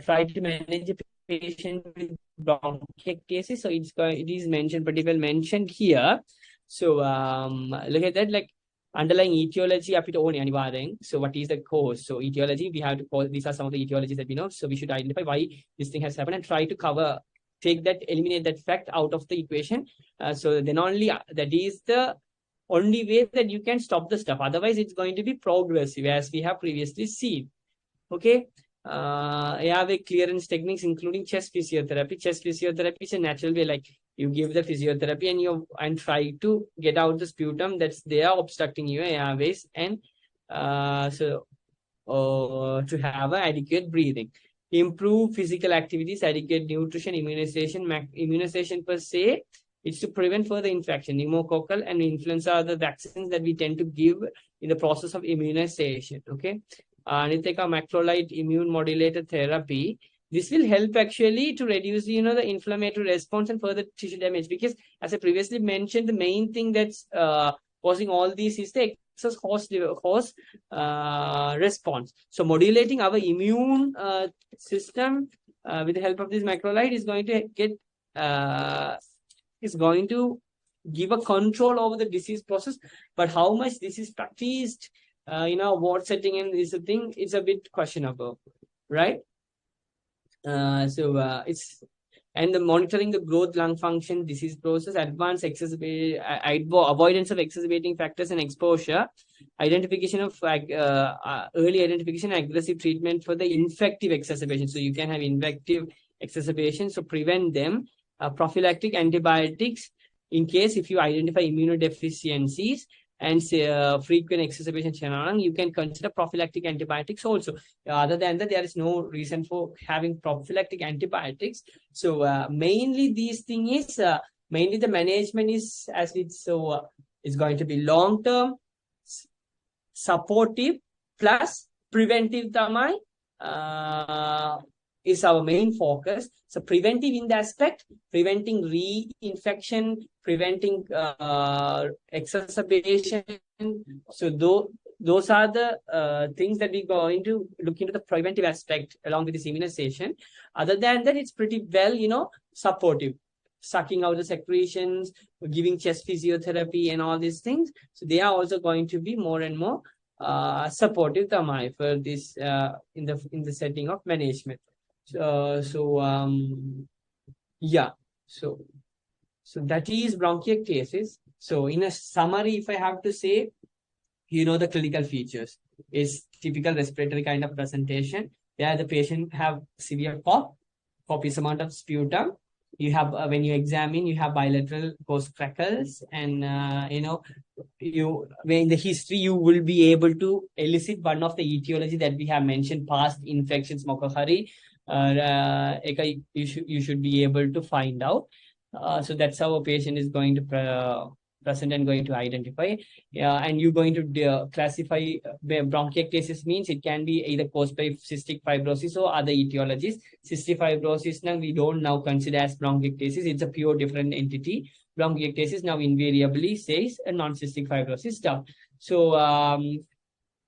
[SPEAKER 1] try to manage a patient with bronchiectasis? So it is mentioned, pretty well mentioned here. So look at that, like underlying etiology apita one aniwadeng. So what is the cause? So etiology, we have to call, these are some of the etiologies that we know. So we should identify why this thing has happened and try to eliminate that fact out of the equation. So then only that is the only way that you can stop the stuff. Otherwise, it's going to be progressive, as we have previously seen. Okay. Airway clearance techniques, including chest physiotherapy. Chest physiotherapy is a natural way, like you give the physiotherapy and try to get out the sputum that's there obstructing your airways, and to have adequate breathing. Improve physical activities, adequate nutrition, immunization. Immunization per se, it's to prevent further infection. Pneumococcal and influenza are the vaccines that we tend to give in the process of immunization. Okay. Anitheka macrolide immune modulator therapy. This will help actually to reduce, the inflammatory response and further tissue damage, because as I previously mentioned, the main thing that's causing all these is the excess host response. So modulating our immune system with the help of this macrolide is going to give a control over the disease process. But how much this is practiced ward setting and this thing, it's a bit questionable, right? It's and the monitoring the growth, lung function, disease process, avoidance of exacerbating factors and exposure, identification of early identification, aggressive treatment for the infective exacerbation. So you can have infective exacerbation, so prevent them. prophylactic antibiotics in case if you identify immunodeficiencies and frequent exacerbation channel, you can consider prophylactic antibiotics also. Other than that, there is no reason for having prophylactic antibiotics. So mainly these things is mainly the management is as it's it's going to be long term, supportive plus preventive tamai is our main focus. So preventive in the aspect, preventing reinfection, preventing exacerbation. So those are the things that we're going to look into the preventive aspect along with this immunization. Other than that, it's pretty well, supportive. Sucking out the secretions, giving chest physiotherapy and all these things. So they are also going to be more and more supportive tamai for this in the setting of management. Yeah. So that is bronchiectasis. So in a summary, if I have to say, the clinical features is typical respiratory kind of presentation. Where the patient have severe cough, copious amount of sputum. You have when you examine, you have bilateral ghost crackles, and in the history you will be able to elicit one of the etiology that we have mentioned, past infections, mokahari. You should be able to find out. So that's how a patient is going to present and going to identify. And you're going to classify bronchiectasis means it can be either caused by cystic fibrosis or other etiologies. Cystic fibrosis now we don't now consider as bronchiectasis. It's a pure different entity. Bronchiectasis now invariably says a non-cystic fibrosis stuff. So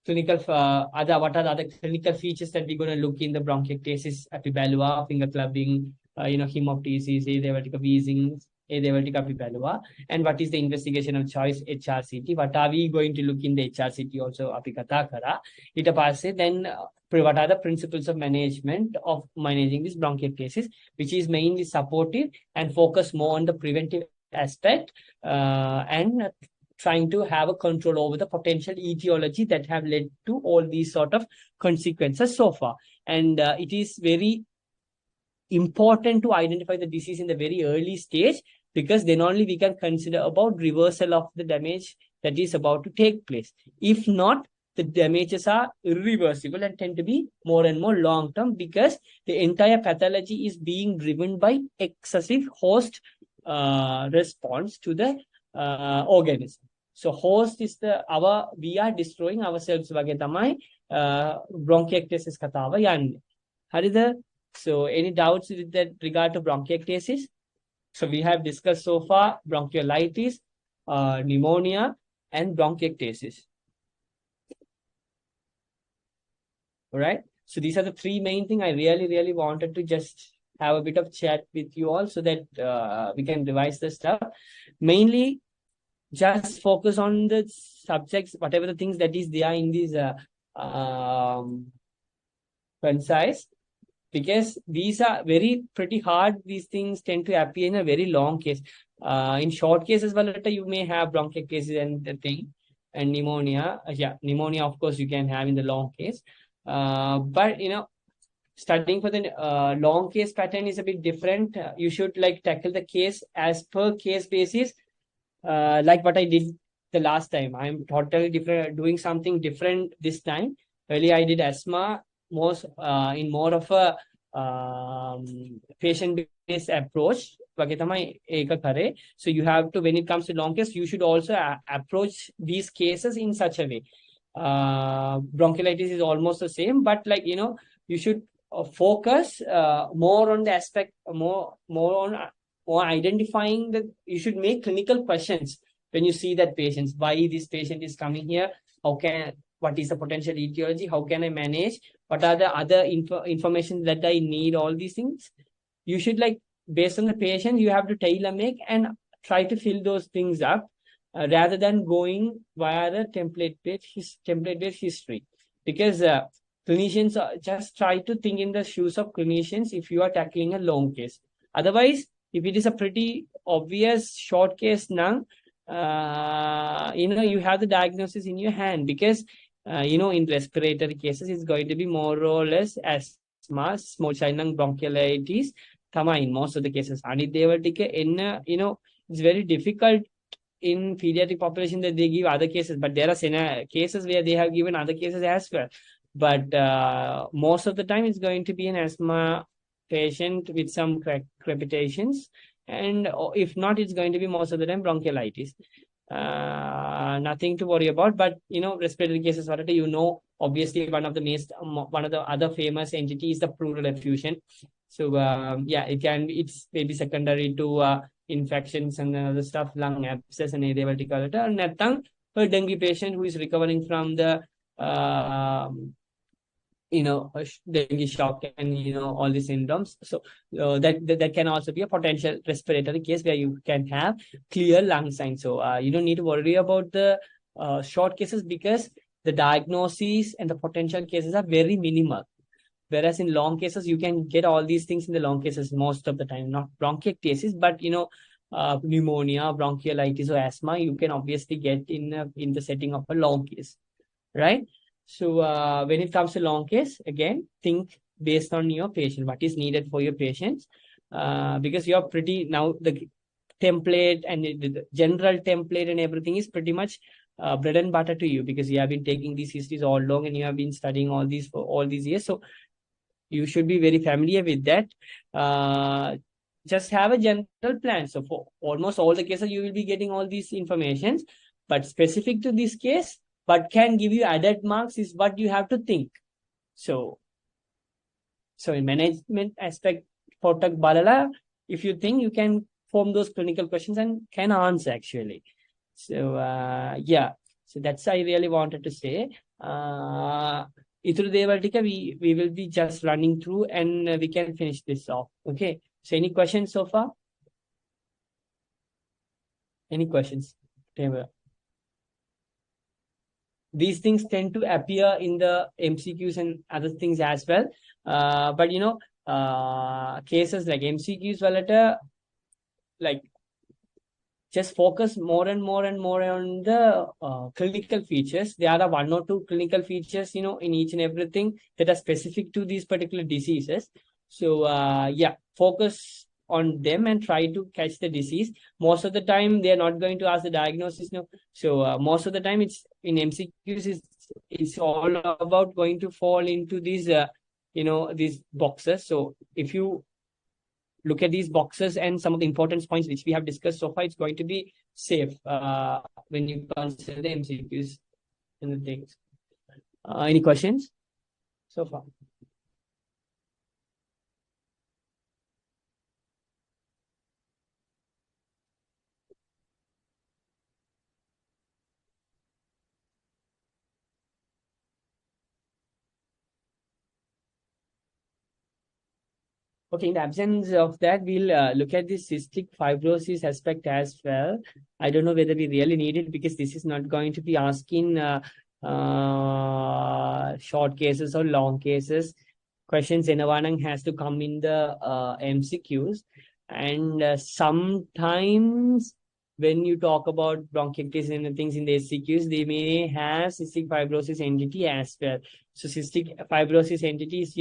[SPEAKER 1] clinical what are the other clinical features that we're going to look in the bronchiectasis? Epibalua, finger clubbing, hemoptysis, aortic wheezing, aortic epibalua. And what is the investigation of choice? HRCT. What are we going to look in the HRCT also? Apikata kara. Ita passe then what are the principles of management of managing this bronchiectasis, which is mainly supportive and focus more on the preventive aspect and trying to have a control over the potential etiology that have led to all these sort of consequences so far. And it is very important to identify the disease in the very early stage, because then only we can consider about reversal of the damage that is about to take place. If not, the damages are irreversible and tend to be more and more long-term, because the entire pathology is being driven by excessive host response to the organism. So host is we are destroying ourselves wage tamai bronchiectasis katawa yanne. Harida? So any doubts with that regard to bronchiectasis? So we have discussed so far bronchiolitis, pneumonia, and bronchiectasis. All right. So these are the three main things I really wanted to just have a bit of chat with you all so that we can revise the stuff. Mainly, just focus on the subjects, whatever the things that is there in these concise, because these are pretty hard. These things tend to appear in a very long case. In short cases, you may have bronchiectasis and the thing, and pneumonia. Pneumonia, of course, you can have in the long case. But studying for the long case pattern is a bit different. You should tackle the case as per case basis. Like what I did the last time. I'm totally different, doing something different this time. Earlier I did asthma in more of a patient-based approach. So you have to, when it comes to long case, you should also approach these cases in such a way. Bronchiolitis is almost the same, but you should focus more on the aspect, more on identifying that. You should make clinical questions when you see that patient. Why this patient is coming here? What is the potential etiology? How can I manage? What are the other information that I need? All these things. You should based on the patient, you have to tailor make and try to fill those things up rather than going via the template-based history. Because clinicians just try to think in the shoes of clinicians if you are tackling a long case. Otherwise, if it is a pretty obvious short case now, you have the diagnosis in your hand, because in respiratory cases, it's going to be more or less asthma, small cell lung bronchiolitis, in most of the cases. Anit Devatika in it's very difficult in pediatric population that they give other cases, but there are cases where they have given other cases as well. But most of the time it's going to be an asthma patient with some crepitations, and if not, it's going to be most of the time bronchiolitis. Nothing to worry about, but respiratory cases, obviously one of the other famous entities is the pleural effusion. So yeah, it's maybe secondary to infections and other stuff, lung abscess and diverticulata, and a dengue patient who is recovering from the dengue shock and all these symptoms. So that can also be a potential respiratory case where you can have clear lung signs. So you don't need to worry about the short cases because the diagnosis and the potential cases are very minimal. Whereas in long cases, you can get all these things in the long cases most of the time, not bronchiectasis, but pneumonia, bronchiolitis, or asthma, you can obviously get in the setting of a long case, right? So when it comes to long case, again, think based on your patient, what is needed for your patients, because you're pretty now the template and the general template and everything is pretty much bread and butter to you because you have been taking these histories all along and you have been studying all these for all these years. So you should be very familiar with that. Just have a general plan. So for almost all the cases, you will be getting all these informations, but specific to this case, but can give you added marks is what you have to think. So in management aspect, Potak Balala, if you think you can form those clinical questions and can answer actually. So yeah, so that's I really wanted to say. Ituru Devatika, we will be just running through and we can finish this off. Okay. So any questions so far? Any questions? These things tend to appear in the MCQs and other things as well. But cases like MCQs, like just focus more and more on the clinical features. There are one or two clinical features, in each and everything that are specific to these particular diseases. So yeah, focus on them and try to catch the disease. Most of the time, they are not going to ask the diagnosis. No. So most of the time, it's in MCQs, it's all about going to fall into these, these boxes. So if you look at these boxes and some of the important points which we have discussed so far, it's going to be safe when you consider the MCQs and the things. Any questions so far? Okay, in the absence of that, we'll look at the cystic fibrosis aspect as well. I don't know whether we really need it because this is not going to be asking short cases or long cases. Questions Enavanang has to come in the MCQs. And sometimes when you talk about bronchiectasis and things in the SEQs, they may have cystic fibrosis entity as well. So cystic fibrosis entity is,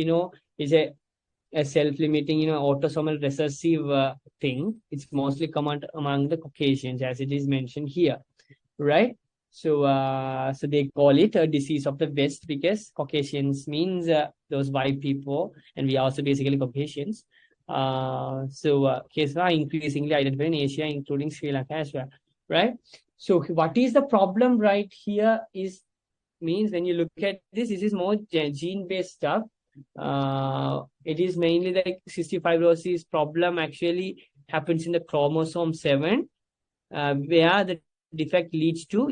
[SPEAKER 1] is a self-limiting, autosomal recessive thing. It's mostly common among the Caucasians, as it is mentioned here, right? So, so they call it a disease of the West because Caucasians means those white people, and we are also basically Caucasians. So cases are increasingly identified in Asia, including Sri Lanka as well, right? So what is the problem right here means when you look at this is more gene-based stuff. It is mainly like cystic fibrosis problem actually happens in the chromosome 7, where the defect leads to,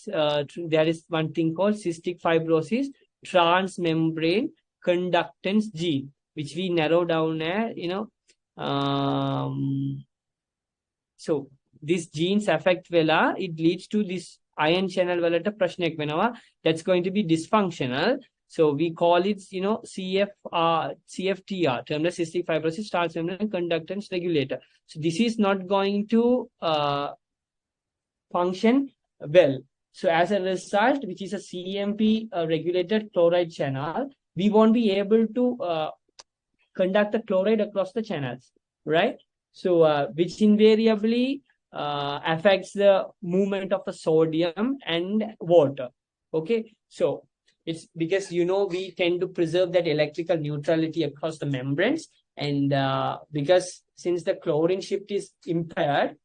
[SPEAKER 1] there is one thing called cystic fibrosis transmembrane conductance gene, which we narrow down as, so these genes affect vela, it leads to this ion channel velata prashnek venava, that's going to be dysfunctional. So we call it, CFTR, terminal cystic fibrosis transmembrane conductance regulator. So this is not going to function well. So as a result, which is a CMP regulated chloride channel, we won't be able to conduct the chloride across the channels, right? So which invariably affects the movement of the sodium and water. Okay, so it's because we tend to preserve that electrical neutrality across the membranes, and because since the chlorine shift is impaired,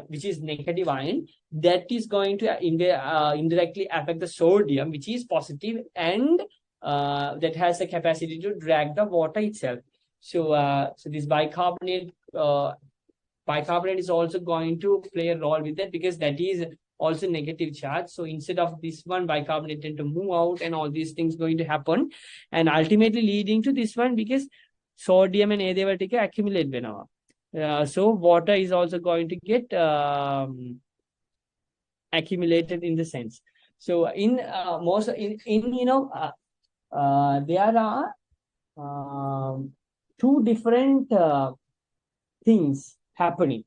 [SPEAKER 1] which is negative ion, that is going to indirectly affect the sodium, which is positive, and that has the capacity to drag the water itself. So this bicarbonate is also going to play a role with that, because that is also negative charge. So instead of this one, bicarbonate tend to move out, and all these things going to happen, and ultimately leading to this one, because sodium and adhevatica accumulate whenever. So water is also going to get accumulated in the sense. So in there are two different things happening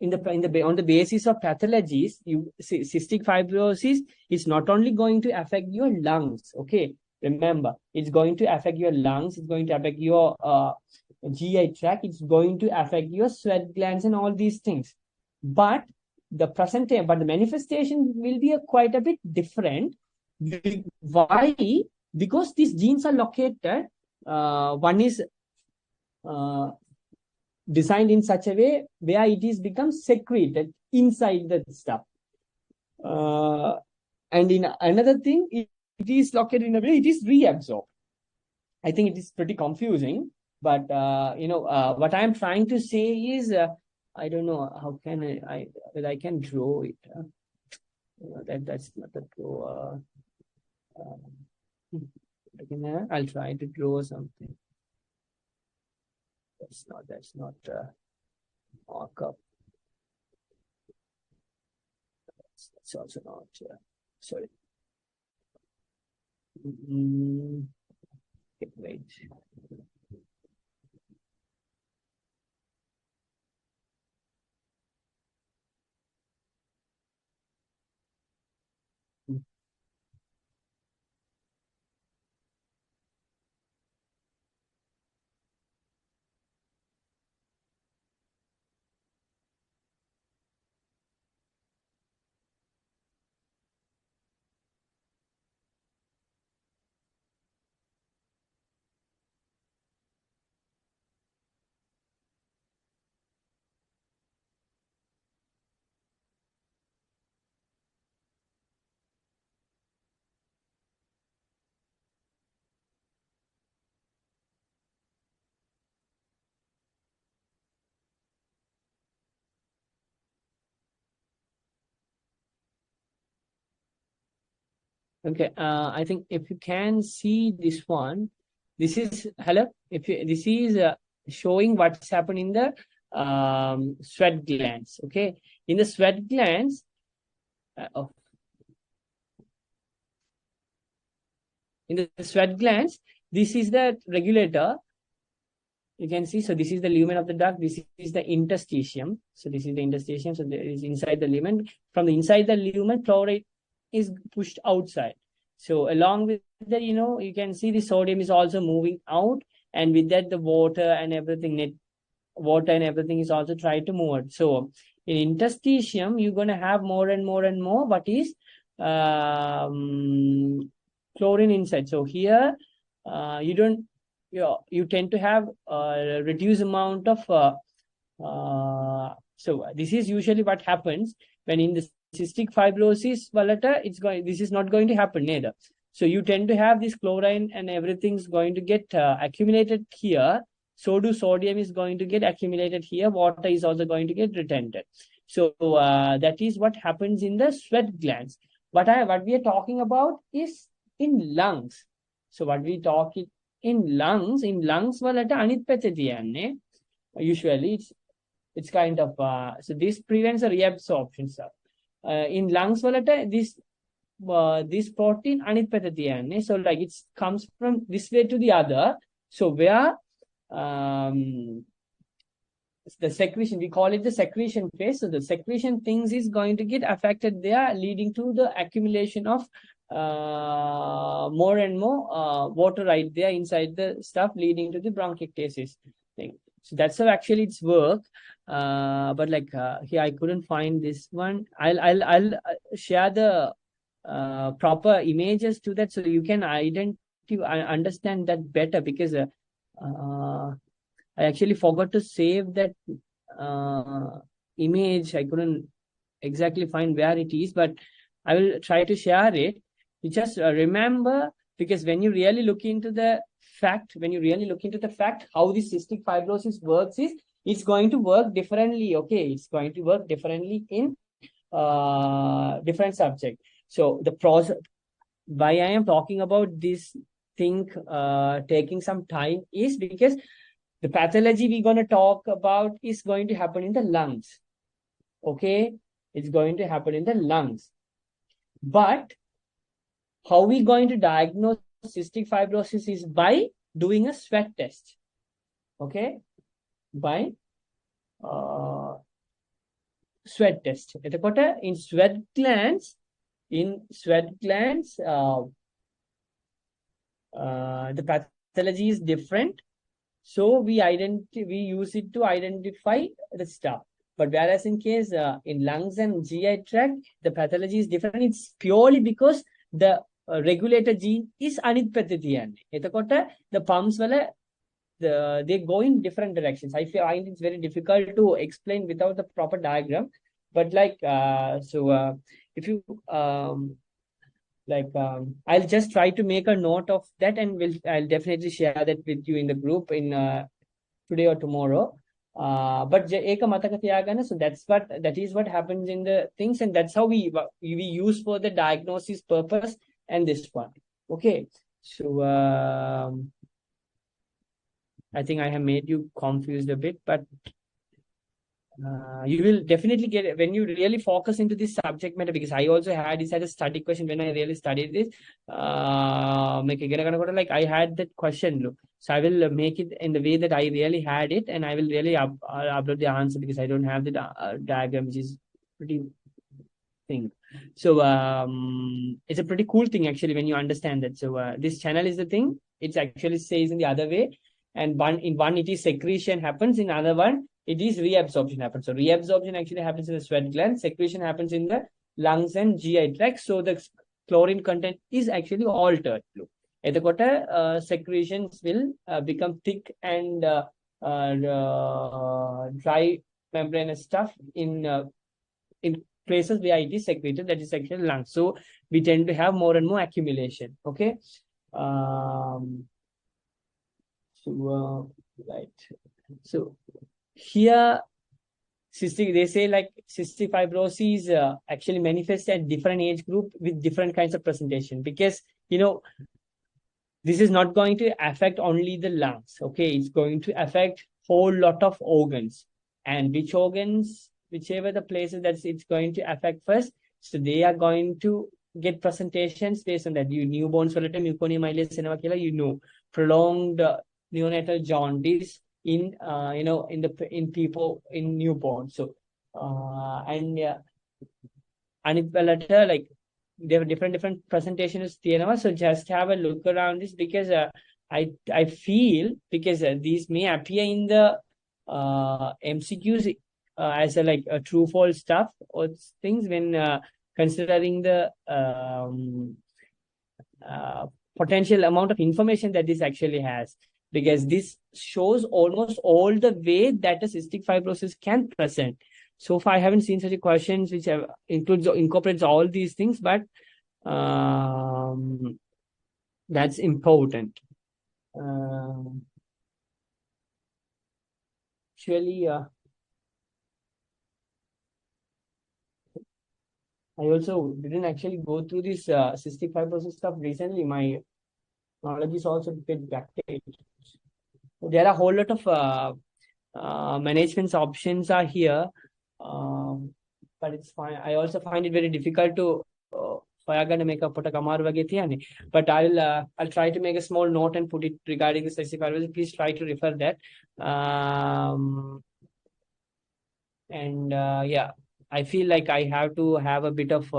[SPEAKER 1] on the basis of pathologies. Cystic fibrosis is not only going to affect your lungs. Okay, remember, it's going to affect your lungs. It's going to affect your GI tract. It's going to affect your sweat glands and all these things. But the manifestation will be quite a bit different. Why? Because these genes are located. One is designed in such a way where it is becomes secreted inside the stuff. And in another thing, it is located in a way it is reabsorbed. I think it is pretty confusing, but what I'm trying to say is, I don't know how can I can draw it. That's not a draw. I'll try to draw something. That's not markup. That's also not sorry. Okay, wait. Okay, I think if you can see this one, this is this is showing what's happening in the sweat glands. Okay, in the sweat glands, this is the regulator. You can see, so this is the lumen of the duct, this is the interstitium. So this is the interstitium, so there is inside the lumen. From the inside the lumen, chloride is pushed outside. So along with that, you can see the sodium is also moving out, and with that the water and everything is also trying to move out. So in interstitium, you're going to have more and more and more what is chlorine inside. So here you tend to have a reduced amount of so this is usually what happens when in the cystic fibrosis volata, this is not going to happen neither. So you tend to have this chlorine and everything's going to get accumulated here. So do sodium is going to get accumulated here. Water is also going to get retented. So that is what happens in the sweat glands. What we are talking about is in lungs. So what we talk in lungs volata anith petha tiyanne. Usually it's kind of so this prevents a reabsorption, sir. In lungs volata this protein anith petha tiyanne. So like it comes from this way to the other. So where the secretion, we call it the secretion phase. So the secretion things is going to get affected there, leading to the accumulation of more and more water right there inside the stuff, leading to the bronchiectasis thing. So that's how actually it's work. But like here I couldn't find this one. I'll share the proper images to that so you can understand that better, because I actually forgot to save that image. I couldn't exactly find where it is, but I will try to share it. You just remember, because when you really look into the fact, how this cystic fibrosis works is, it's going to work differently. Okay, it's going to work differently in different subject. So the process, why I am talking about this thing taking some time, is because the pathology we're going to talk about is going to happen in the lungs. Okay, it's going to happen in the lungs. But how we going to diagnose cystic fibrosis is by doing a sweat test. Okay, by sweat test. In sweat glands, the pathology is different. So we use it to identify the stuff. But whereas in case in lungs and GI tract, the pathology is different. It's purely because the regulator gene is anitpathiyan. The pumps they go in different directions. I find it's very difficult to explain without the proper diagram. But like if you I'll just try to make a note of that, and I'll definitely share that with you in the group in today or tomorrow. But eka mataka tiyagana, so that is what happens in the things, and that's how we use for the diagnosis purpose and this one. Okay, so I think I have made you confused a bit, but you will definitely get it when you really focus into this subject matter, because I also had this as a study question when I really studied this. Like I had that question, look. So I will make it in the way that I really had it, and I will really upload the answer, because I don't have the diagram, which is pretty thing. So it's a pretty cool thing actually when you understand that. So this channel is the thing. It actually says in the other way, and in one it is secretion happens, in other one it is reabsorption happens. So reabsorption actually happens in the sweat gland, secretion happens in the lungs and GI tract. So the chlorine content is actually altered. Secretions will become thick and dry membranous stuff in places where it is secreted, that is actually lungs. So we tend to have more and more accumulation. Okay. Right. So here, they say like cystic fibrosis actually manifests at different age group with different kinds of presentation, because this is not going to affect only the lungs. Okay, it's going to affect whole lot of organs, and which organs, whichever the places that it's going to affect first, so they are going to get presentations based on that. Newborns mucormyelitis, prolonged neonatal jaundice in people in newborn. So and like there are different presentations. So just have a look around this, because I feel, because these may appear in the MCQs as a true false stuff or things when considering the potential amount of information that this actually has, because this shows almost all the way that a cystic fibrosis can present. So far, I haven't seen such questions which incorporates all these things, but that's important. Actually, I also didn't actually go through this cystic fibrosis stuff recently. My knowledge is also a bit backdated. There are a whole lot of management options are here, but it's fine. I also find it very difficult to make a but I'll try to make a small note and put it regarding the cystic fibrosis. Please try to refer that. And yeah, I feel like I have to have a bit of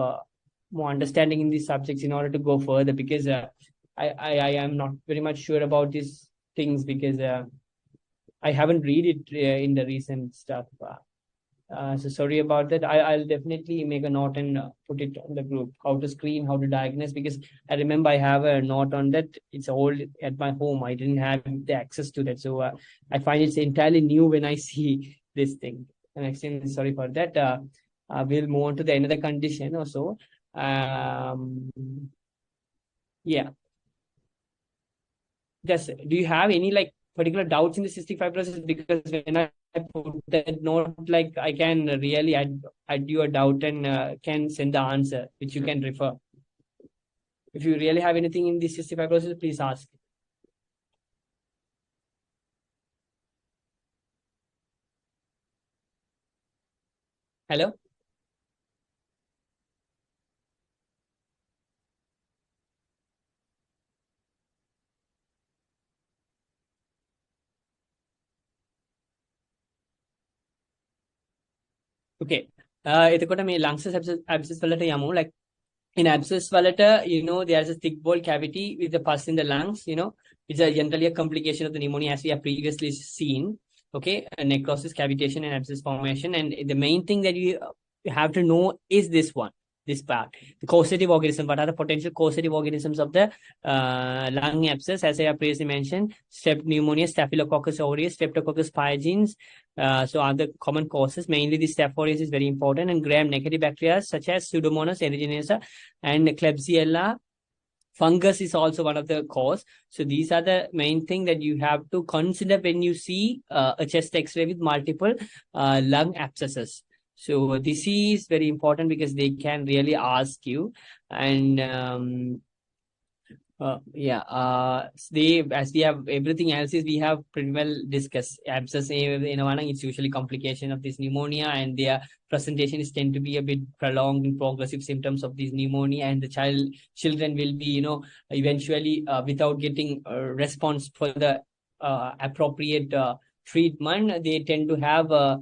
[SPEAKER 1] more understanding in these subjects in order to go further, because I am not very much sure about these things, because I haven't read it in the recent stuff. So sorry about that. I'll definitely make a note and put it on the group. How to screen, how to diagnose, because I remember I have a note on that. It's all at my home. I didn't have the access to that. So I find it's entirely new when I see this thing. I'm extremely sorry for that. We'll move on to the another condition also. Yeah. Just, do you have any like particular doubts in the cystic fibrosis? Because when I put that note, like I can really add you a doubt and can send the answer, which you can refer. If you really have anything in this cystic fibrosis, please ask. Hello? Okay. එතකොට මේ lungs abscess වලට යමු. Like in abscess වලට, there's a thick wall cavity with the pus in the lungs, it's generally a complication of the pneumonia, as we have previously seen. Okay, necrosis, cavitation, and abscess formation. And the main thing that you have to know is this part. The causative organism. What are the potential causative organisms of the lung abscess? As I have previously mentioned, strep pneumonia, Staphylococcus aureus, Streptococcus pyogenes. So are the common causes. Mainly the Staph aureus is very important, and gram-negative bacteria such as Pseudomonas aeruginosa and Klebsiella. Fungus is also one of the cause. So these are the main thing that you have to consider when you see a chest X-ray with multiple lung abscesses. So this is very important because they can really ask you. And as we have everything else is we have pretty well discussed. Abscess, it's usually complication of this pneumonia, and their presentation is tend to be a bit prolonged and progressive symptoms of this pneumonia, and the children will be, eventually without getting a response for the appropriate treatment, they tend to have a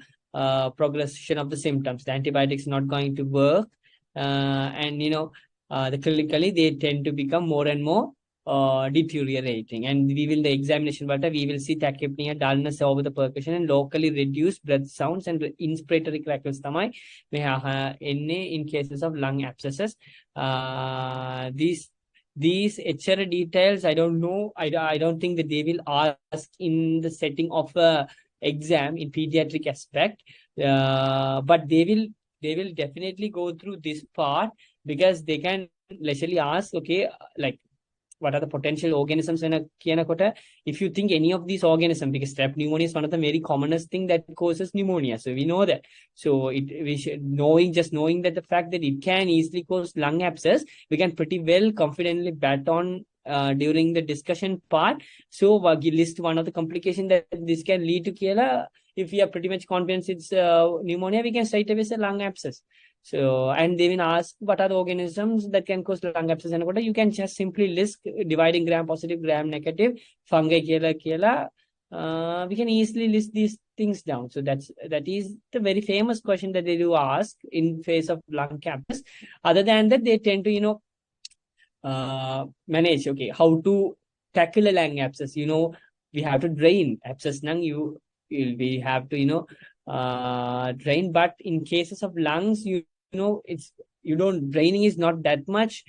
[SPEAKER 1] progression of the symptoms. The antibiotics not going to work, and the clinically they tend to become more and more deteriorating. And we will, the examination, but we will see tachypnea, dullness over the percussion, and locally reduced breath sounds and inspiratory crackles in cases of lung abscesses. These HR details, I don't know. I don't think that they will ask in the setting of a exam in pediatric aspect, but they will definitely go through this part, because they can leisurely ask, okay, like what are the potential organisms in a kianakota? If you think any of these organisms, because strep pneumonia is one of the very commonest thing that causes pneumonia. So we know that. So knowing that the fact that it can easily cause lung abscess, we can pretty well confidently bet on during the discussion part. So list one of the complications that this can lead to Kiela. If we are pretty much confident it's pneumonia, we can straight away say lung abscess. So, and they will ask what are the organisms that can cause lung abscess, and you can just simply list dividing gram positive, gram negative, fungi, kiela. We can easily list these things down. So that is the very famous question that they do ask in face of lung abscess. Other than that, they tend to manage, okay, how to tackle a lung abscess. We have to drain abscess lung. We have to drain, but in cases of lungs, draining is not that much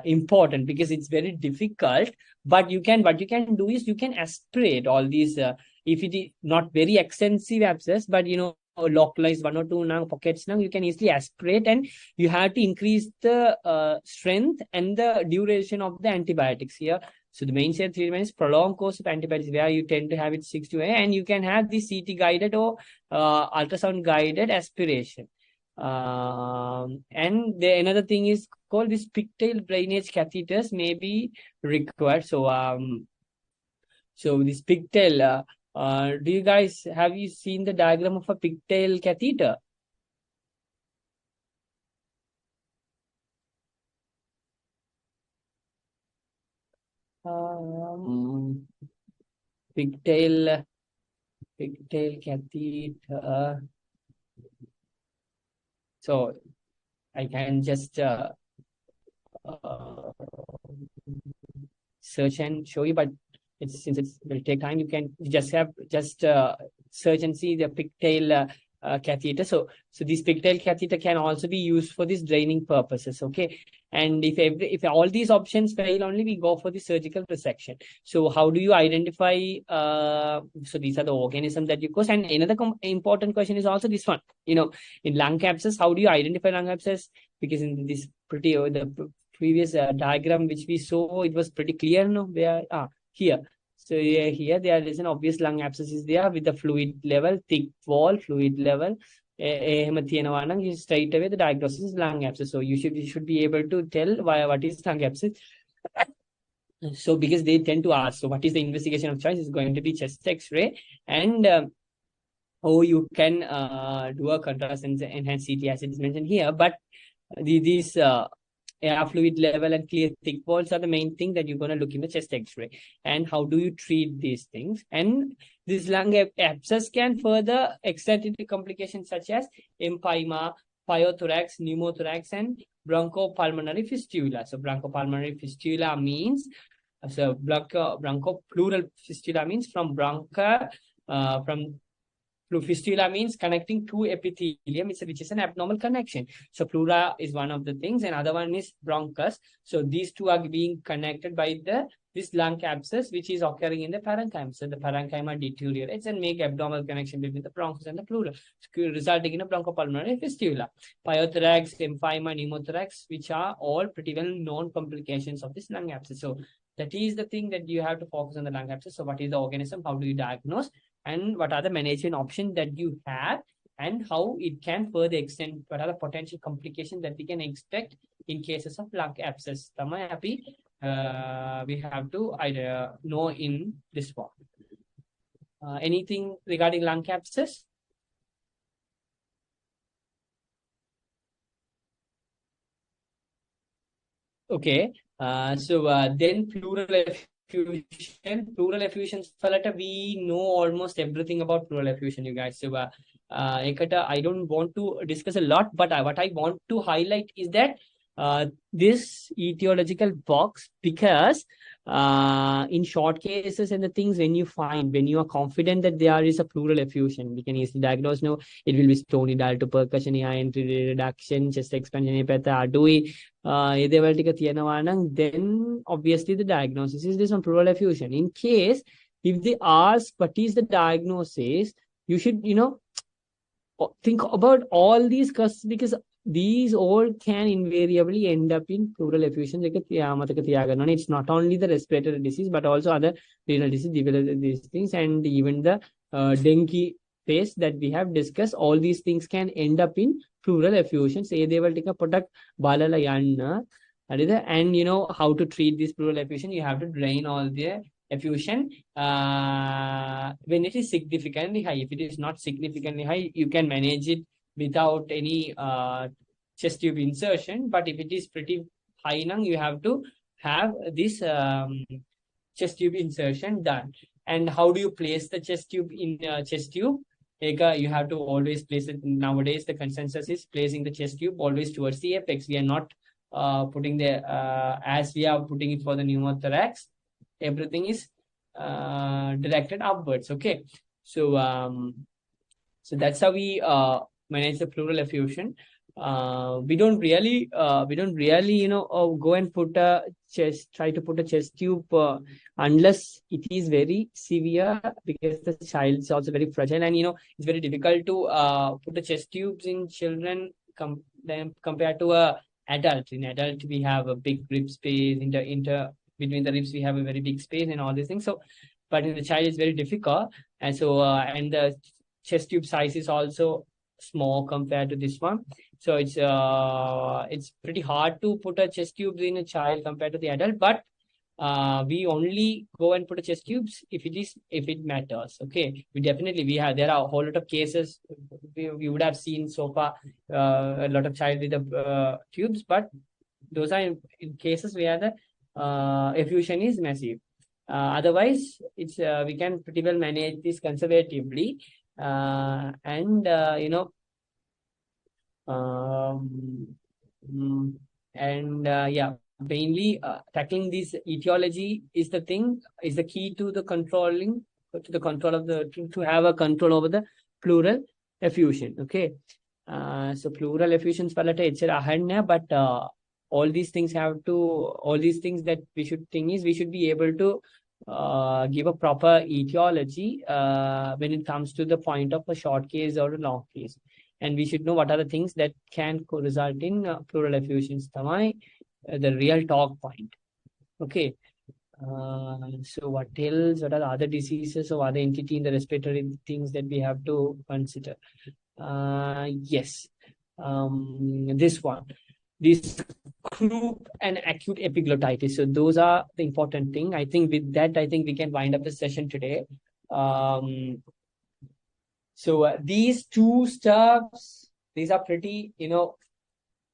[SPEAKER 1] important, because it's very difficult. But what you can do is you can aspirate all these if it is not very extensive abscess, but localized 1 or 2 pockets, you can easily aspirate, and you have to increase the strength and the duration of the antibiotics here. So the main treatment is prolonged course of antibiotics, where you tend to have it 6 to 8, and you can have the CT guided or ultrasound guided aspiration. And another thing is called this pigtail drainage catheters may be required. So this pigtail, do you guys, have you seen the diagram of a pigtail catheter? Pigtail catheter. So I can just search and show you, but since it will take time, you can just search and see the pigtail catheter. So this pigtail catheter can also be used for this draining purposes. Okay, and if all these options fail, only we go for the surgical resection. So how do you identify? So these are the organisms that you cause. And another important question is also this one. In lung abscess, how do you identify lung abscess? Because in this the previous diagram which we saw, it was pretty clear. No, here. So here there is an obvious lung abscess is there with the fluid level, thick wall, fluid level. You straight away the diagnosis is lung abscess. So you should be able to tell what is lung abscess. So because they tend to ask, so what is the investigation of choice? Is going to be chest X-ray, and or you can do a contrast enhanced CT as it is mentioned here. But these air fluid level and clear thick walls are the main thing that you're going to look in the chest X-ray. And how do you treat these things? And this lung abscess can further extend into complications such as empyema, pyothorax, pneumothorax, and bronchopulmonary fistula. So bronchopulmonary fistula means bronchoplural fistula means from fistula means connecting two epithelium, which is an abnormal connection. So pleura is one of the things, and other one is bronchus. So these two are being connected by this lung abscess, which is occurring in the parenchyma. So the parenchyma deteriorates and make abnormal connection between the bronchus and the pleura, resulting in a bronchopulmonary fistula. Pyothorax, empyema, pneumothorax, which are all pretty well known complications of this lung abscess. So that is the thing that you have to focus on the lung abscess. So what is the organism? How do you diagnose? And what are the management options that you have, and how it can further extend? What are the potential complications that we can expect in cases of lung abscess? Am I happy? We have to know in this form. Anything regarding lung abscess? Okay. Then pleural effusion falata, we know almost everything about pleural effusion, you guys. So I don't want to discuss a lot, but what I want to highlight is that this etiological box, because in short cases and the things, when you are confident that there is a pleural effusion, we can easily diagnose. No, it will be stony dull to percussion, entry reduction, chest expansion, then obviously the diagnosis is this on pleural effusion. In case if they ask what is the diagnosis, you should think about all these causes, because these all can invariably end up in pleural effusion. It's not only the respiratory disease, but also other renal disease, these things, and even the dengue phase that we have discussed. All these things can end up in pleural effusion. Say they will take a product balala yanna, and how to treat this pleural effusion. You have to drain all the effusion when it is significantly high. If it is not significantly high, you can manage it without any chest tube insertion. But if it is pretty high now, you have to have this chest tube insertion done. And how do you place the chest tube in chest tube? You have to always place it. Nowadays, the consensus is placing the chest tube always towards the apex. We are not putting the as we are putting it for the pneumothorax. Everything is directed upwards. Okay, so that's how we manage the pleural effusion. We don't really go and try to put a chest tube unless it is very severe, because the child is also very fragile, and it's very difficult to put the chest tubes in children compared to a adult. In adult, we have a big rib space, between the ribs we have a very big space and all these things. So but in the child it's very difficult, and so and the chest tube size is also small compared to this one. So it's pretty hard to put a chest tube in a child compared to the adult. But we only go and put a chest tubes if it matters. Okay, there are a whole lot of cases we would have seen so far, a lot of child with the tubes, but those are in cases where the effusion is massive. Otherwise, it's we can pretty well manage this conservatively, and Yeah, mainly tackling this etiology is the thing, is the key to the controlling, to the control of the, to have a control over the pleural effusion. Okay. So pleural effusions palata echara ahanna, but all these things all these things that we should think is we should be able to give a proper etiology when it comes to the point of a short case or a long case. And we should know what are the things that can result in pleural effusions. Tamai, the real talk point. Okay. So what else? What are the other diseases or other entity in the respiratory things that we have to consider? Yes. This one. This croup and acute epiglottitis. So those are the important thing. I think with that, I think we can wind up the session today. So these two stuffs, these are pretty, you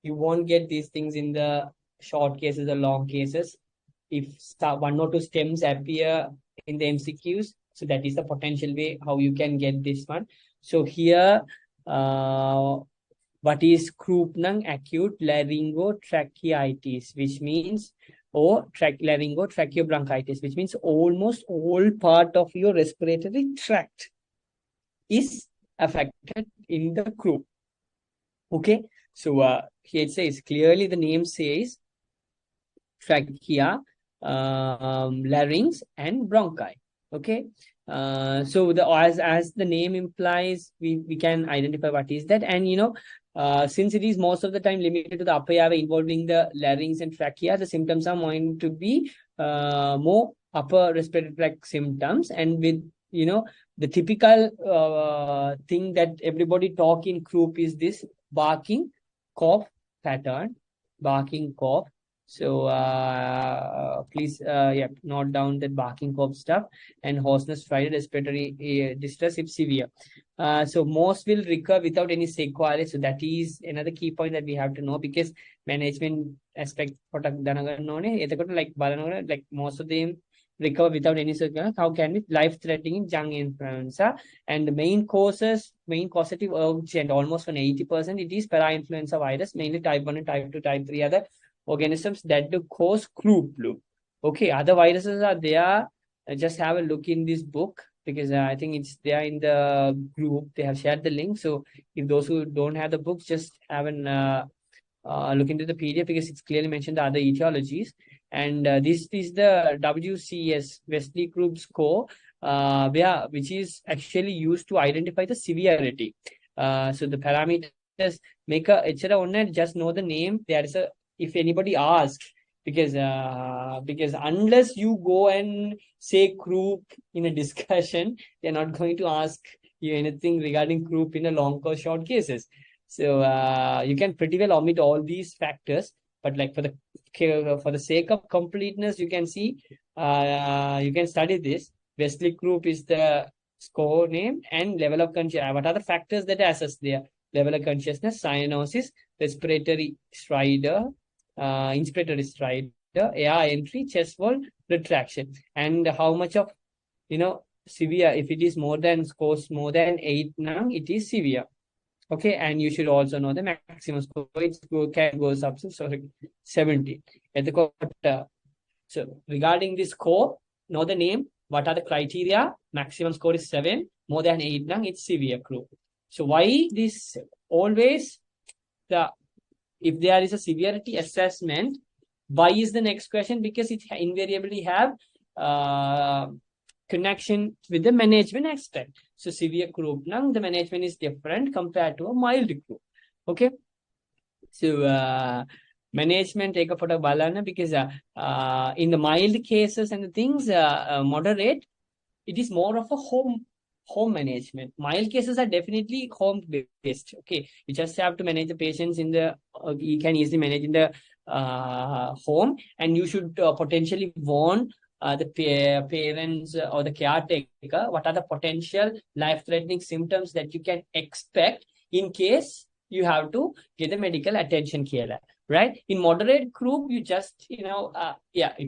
[SPEAKER 1] won't get these things in the short cases or long cases. If one or two stems appear in the MCQs, so that is the potential way how you can get this one. So here, what is croup nang acute laryngotracheitis, which means, or laryngotracheobronchitis, which means almost all part of your respiratory tract is affected in the croup. Okay, so here it says clearly, the name says trachea, larynx, and bronchi. Okay, so as the name implies, we can identify what is that, and since it is most of the time limited to the upper airway involving the larynx and trachea, the symptoms are going to be more upper respiratory tract symptoms, and with the typical thing that everybody talk in croup is this barking cough pattern, barking cough. So please note down that barking cough stuff, and hoarseness, fried respiratory distress if severe. So most will recur without any sequelae. So that is another key point that we have to know, because management aspect like most of them recover without any sequelae. How can it? Life-threatening lung influenza, and the main causative urgent, almost on 80%, it is para-influenza virus, mainly type 1 and type 2, type 3 other organisms that do cause croup flu. Okay, other viruses are there. Just have a look in this book, because I think it's there in the group. They have shared the link. So if those who don't have the books, just have an look into the PDF, because it's clearly mentioned the other etiologies. And this is the WCS, Wesley Croup score, which is actually used to identify the severity. So the parameters make a just know the name. There is a, if anybody asks, because unless you go and say croup in a discussion, they're not going to ask you anything regarding croup in a long or short cases. So you can pretty well omit all these factors, but like for the sake of completeness, you can see, you can study this. Wesley Croup is the score name, and level of consciousness. What are the factors that assess there? Level of consciousness, cyanosis, respiratory stridor, inspiratory stridor, air entry, chest wall retraction, and how much of severe. If it is scores more than 8 now, it is severe. Okay, and you should also know the maximum score. It can go up to 70. So regarding this score, know the name. What are the criteria? Maximum score is 7. More than 8 now, it's severe croup. So why this always if there is a severity assessment, why is the next question? Because it invariably have connection with the management aspect. So severe croup, now the management is different compared to a mild croup. Okay. So management take a photo balana, because in the mild cases and the things moderate, it is more of a home management. Mild cases are definitely home based. Okay, you just have to manage the patients in the you can easily manage in the home, and you should potentially warn the parents or the caretaker what are the potential life-threatening symptoms that you can expect in case you have to get the medical attention care, right? In moderate group, you just you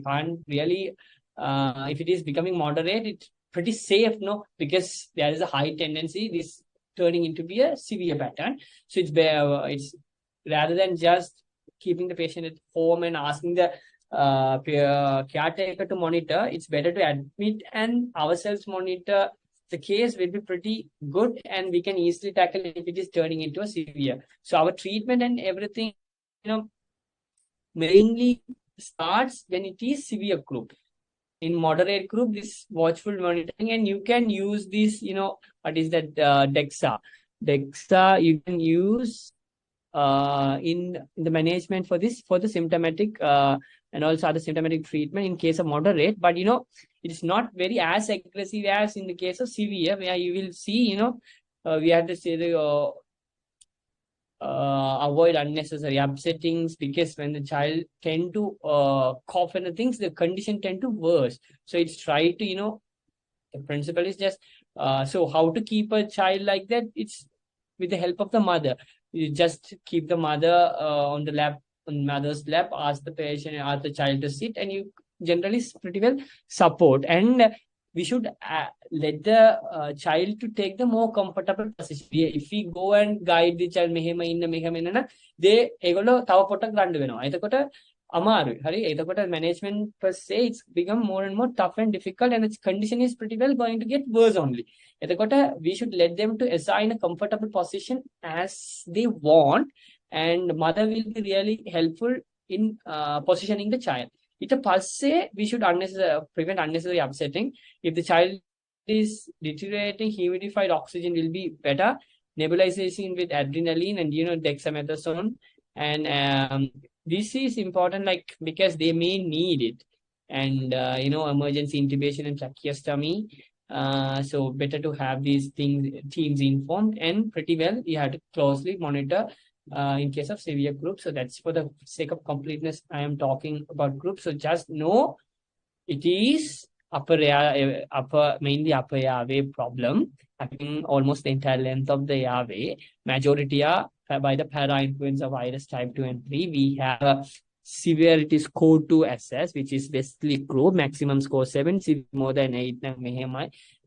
[SPEAKER 1] can't really if it is becoming moderate, it's pretty safe, no, because there is a high tendency this turning into be a severe pattern. So it's rather than just keeping the patient at home and asking the caretaker to monitor, it's better to admit and ourselves monitor. The case will be pretty good and we can easily tackle if it is turning into a severe. So our treatment and everything, mainly starts when it is severe group. In moderate group, this watchful monitoring, and you can use this, what is that, DEXA. DEXA you can use in the management for this, for the symptomatic and also other symptomatic treatment in case of moderate. But, it's not very as aggressive as in the case of severe, where you will see, we have to say the avoid unnecessary upsettings, because when the child tend to cough and the things, the condition tend to worse. So it's try to, the principle is just, so how to keep a child like that? It's with the help of the mother. You just keep the mother on the lap, on mother's lap, ask the patient, ask the child to sit, and you generally pretty well support. And we should let the child to take the more comfortable position. If we go and guide the child, they egolo tawa potak randu wenawa. Etakota amaru. Hari, etakota management per se, it's become more and more tough and difficult, and its condition is pretty well going to get worse only. Etakota, we should let them to assign a comfortable position as they want, and mother will be really helpful in positioning the child. It a per se, we should prevent unnecessary upsetting. If the child is deteriorating, humidified oxygen will be better. Nebulization with adrenaline and dexamethasone. And this is important, like, because they may need it. And emergency intubation and tracheostomy. So better to have these teams informed, and pretty well you have to closely monitor in case of severe groups. So that's for the sake of completeness, I am talking about groups. So just know it is mainly upper airway problem, having almost the entire length of the airway. Majority are by the para-influenza virus type 2 and 3. We have a severity score 2 SS, which is Wesley group, maximum score 7, more than 8.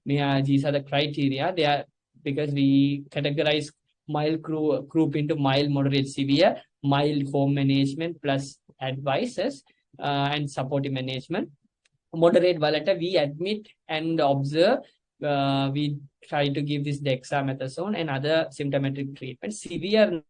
[SPEAKER 1] These are the criteria. They are because we categorize mild group into mild, moderate, severe, mild home management plus advices and supportive management. Moderate volatile, we admit and observe. We try to give this dexamethasone and other symptomatic treatment. Severe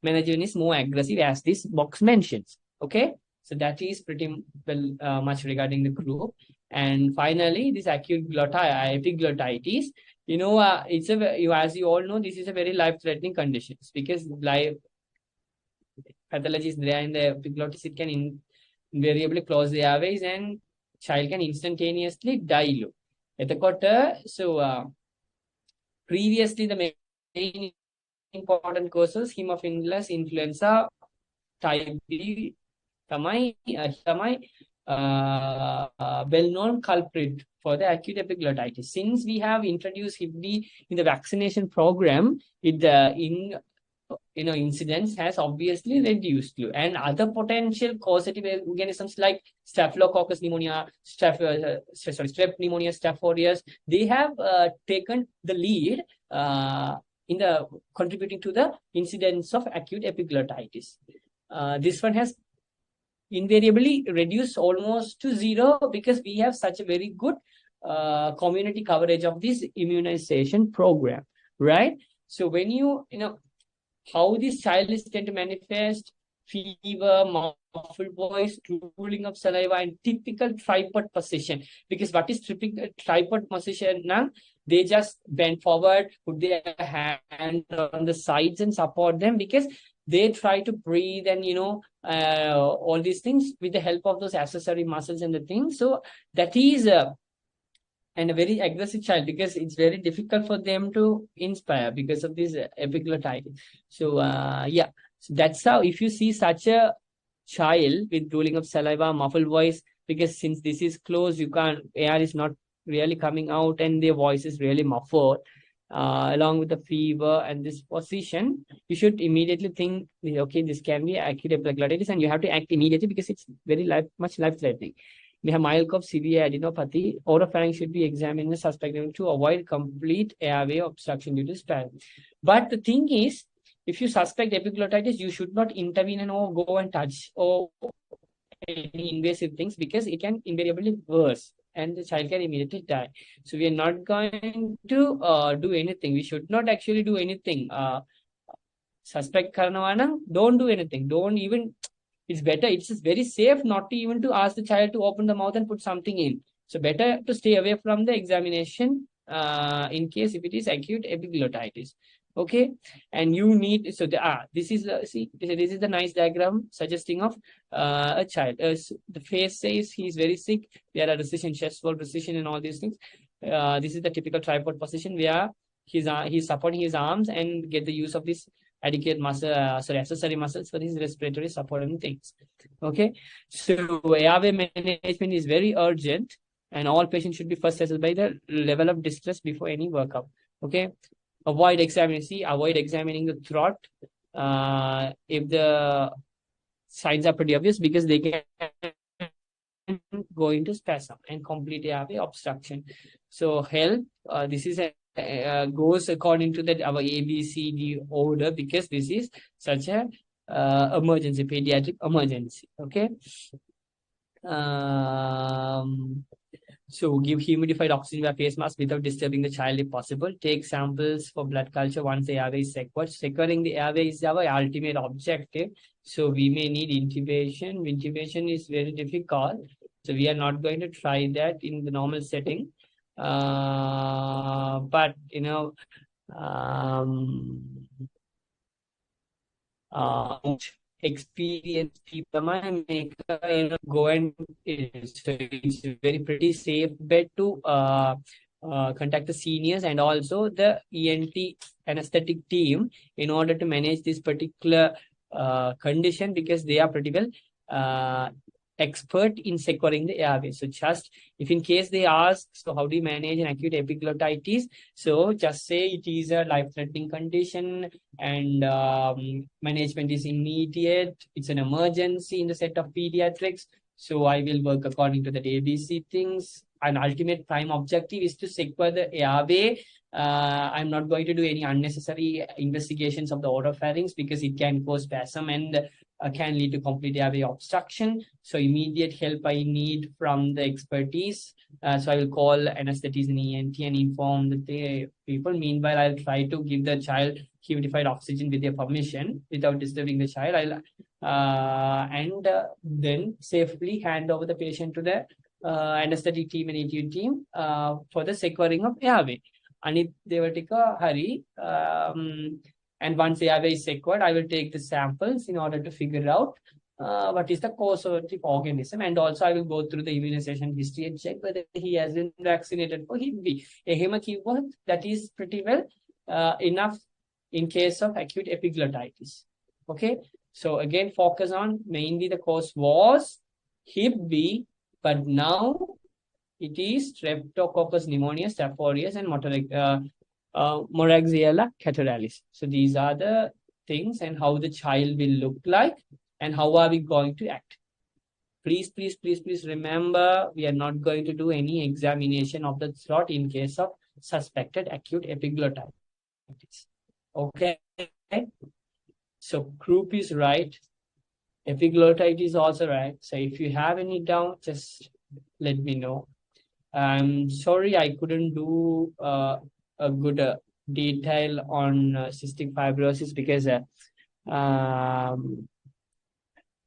[SPEAKER 1] management is more aggressive, as this box mentions. Okay, so that is pretty well much regarding the group. And finally, this acute epiglottitis. It's as you all know, this is a very life-threatening condition, because life pathology is there in the epiglottis. It can invariably close the airways, and child can instantaneously die. So previously, the main important causes, Haemophilus influenza type B, well-known culprit for the acute epiglottitis. Since we have introduced Hep B in the vaccination program, incidence has obviously reduced. And other potential causative organisms like Staphylococcus pneumonia, Strep pneumonia, Staph aureus, they have taken the lead in the contributing to the incidence of acute epiglottitis. This one has invariably reduced almost to zero, because we have such a very good community coverage of this immunization program, right? So when how this child is tend to manifest: fever, muffled voice, drooling of saliva, and typical tripod position. Because what is typical tripod position now? They just bend forward, put their hand on the sides and support them, because they try to breathe and all these things with the help of those accessory muscles and the things. So that is and a very aggressive child, because it's very difficult for them to inspire because of this epiglottitis. So yeah, so that's how, if you see such a child with drooling of saliva, muffled voice, because since this is closed, air is not really coming out and their voice is really muffled, along with the fever and this position, you should immediately think, okay, this can be acute epiglottitis, and you have to act immediately, because it's very much life-threatening. We have mild cough, severe adenopathy. Oropharynx should be examined and suspected to avoid complete airway obstruction due to spasm. But the thing is, if you suspect epiglottitis, you should not intervene and go and touch or any invasive things, because it can invariably worse and the child can immediately die. So we are not going to do anything. We should not actually do anything. Suspect Karanavana, don't do anything. Don't even, it's better, it's just very safe not to even to ask the child to open the mouth and put something in. So better to stay away from the examination in case if it is acute epiglottitis. Okay, and you need, so this is see, this is the nice diagram suggesting of a child. The face says he's very sick. There are recession, chest wall recession, and all these things. This is the typical tripod position where he's supporting his arms and get the use of this adequate muscle, accessory muscles for these respiratory support and things. Okay, so airway management is very urgent, and all patients should be first assessed by the level of distress before any workup. Okay, avoid examining the throat if the signs are pretty obvious, because they can go into spasm and complete airway obstruction. So health, this is goes according to that our ABCD order, because this is such a emergency, pediatric emergency. Okay. So give humidified oxygen via face mask without disturbing the child if possible. Take samples for blood culture once the airway is secured. Securing the airway is our ultimate objective. So we may need intubation. Intubation is very difficult. So we are not going to try that in the normal setting. But you know, experienced people might make go and so it's a very pretty safe bet to contact the seniors and also the ENT anesthetic team in order to manage this particular condition, because they are pretty well expert in securing the airway. So just if in case they ask, so how do you manage an acute epiglottitis? So just say it is a life-threatening condition and management is immediate. It's an emergency in the set of pediatrics. So I will work according to the ABC things. An ultimate prime objective is to secure the airway. I'm not going to do any unnecessary investigations of the oropharynx, because it can cause spasm and can lead to complete airway obstruction. So immediate help I need from the expertise. So I will call anesthetist and ENT and inform the people. Meanwhile, I'll try to give the child humidified oxygen with their permission without disturbing the child. And then safely hand over the patient to the anesthetic team and ENT team for the securing of airway. Anit Devatika Hari. And once the airway is secured, I will take the samples in order to figure out what is the causative organism. And also I will go through the immunization history and check whether he has been vaccinated for HIB. That is pretty well enough in case of acute epiglottitis. Okay. So again, focus on mainly the cause was Hib B, but now it is Streptococcus pneumoniae, Staph aureus, and Moraxella catarrhalis. So these are the things and how the child will look like and how are we going to act. Please remember, we are not going to do any examination of the throat in case of suspected acute epiglottitis. Okay. So group is right. Epiglottitis is also right. So if you have any doubt, just let me know. I'm sorry I couldn't do a good detail on cystic fibrosis, because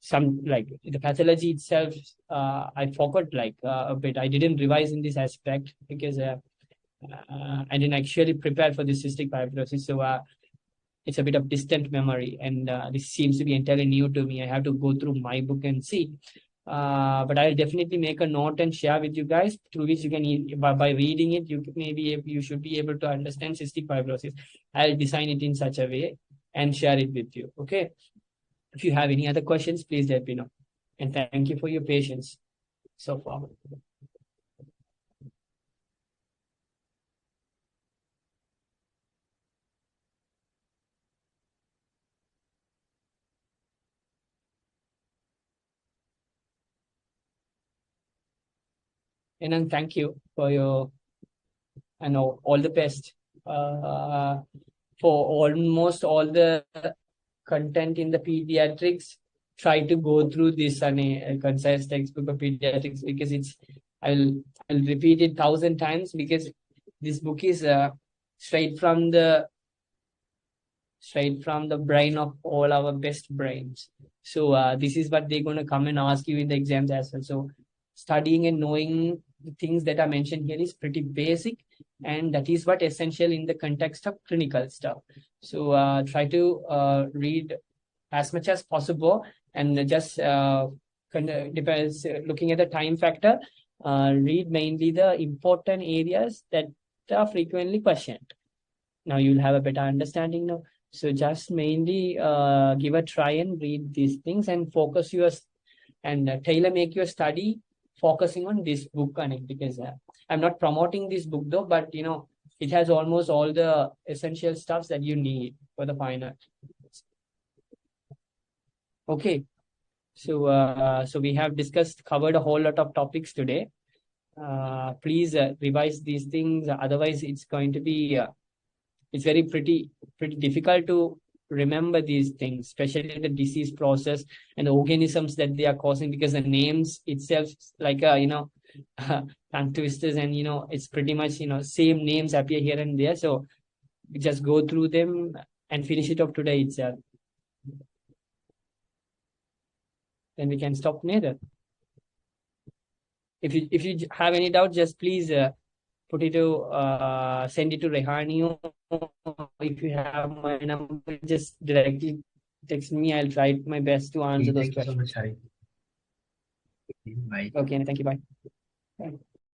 [SPEAKER 1] some like the pathology itself I forgot a bit. I didn't revise in this aspect because I didn't actually prepare for this cystic fibrosis. So it's a bit of distant memory, and this seems to be entirely new to me. I have to go through my book and see. But I'll definitely make a note and share with you guys, through which you can, by reading it, you should be able to understand cystic fibrosis. I'll design it in such a way and share it with you. Okay. If you have any other questions, please let me know. And thank you for your patience so far. And thank you for your, I know, all the best for almost all the content in the pediatrics, try to go through this concise textbook of pediatrics, because I'll repeat it 1,000 times, because this book is straight from the brain of all our best brains. So this is what they're going to come and ask you in the exams as well. So studying and knowing the things that are mentioned here is pretty basic, and that is what essential in the context of clinical stuff. So try to read as much as possible, and just depends, looking at the time factor, read mainly the important areas that are frequently questioned. Now you'll have a better understanding now. So just mainly give a try and read these things, and focus and tailor make your study focusing on this book, because I'm not promoting this book though, but it has almost all the essential stuffs that you need for the final. Okay, so we have covered a whole lot of topics today. Please revise these things, otherwise it's going to be it's pretty difficult to remember these things, especially the disease process and the organisms that they are causing, because the names itself like tongue twisters, and it's pretty much same names appear here and there. So just go through them and finish it off today itself. Then we can stop later. If you have any doubt, just please put it to send it to Rehani. If you have my number, just directly text me. I'll try my best to answer those questions.
[SPEAKER 2] Bye.
[SPEAKER 1] Okay, thank you. Bye. Bye.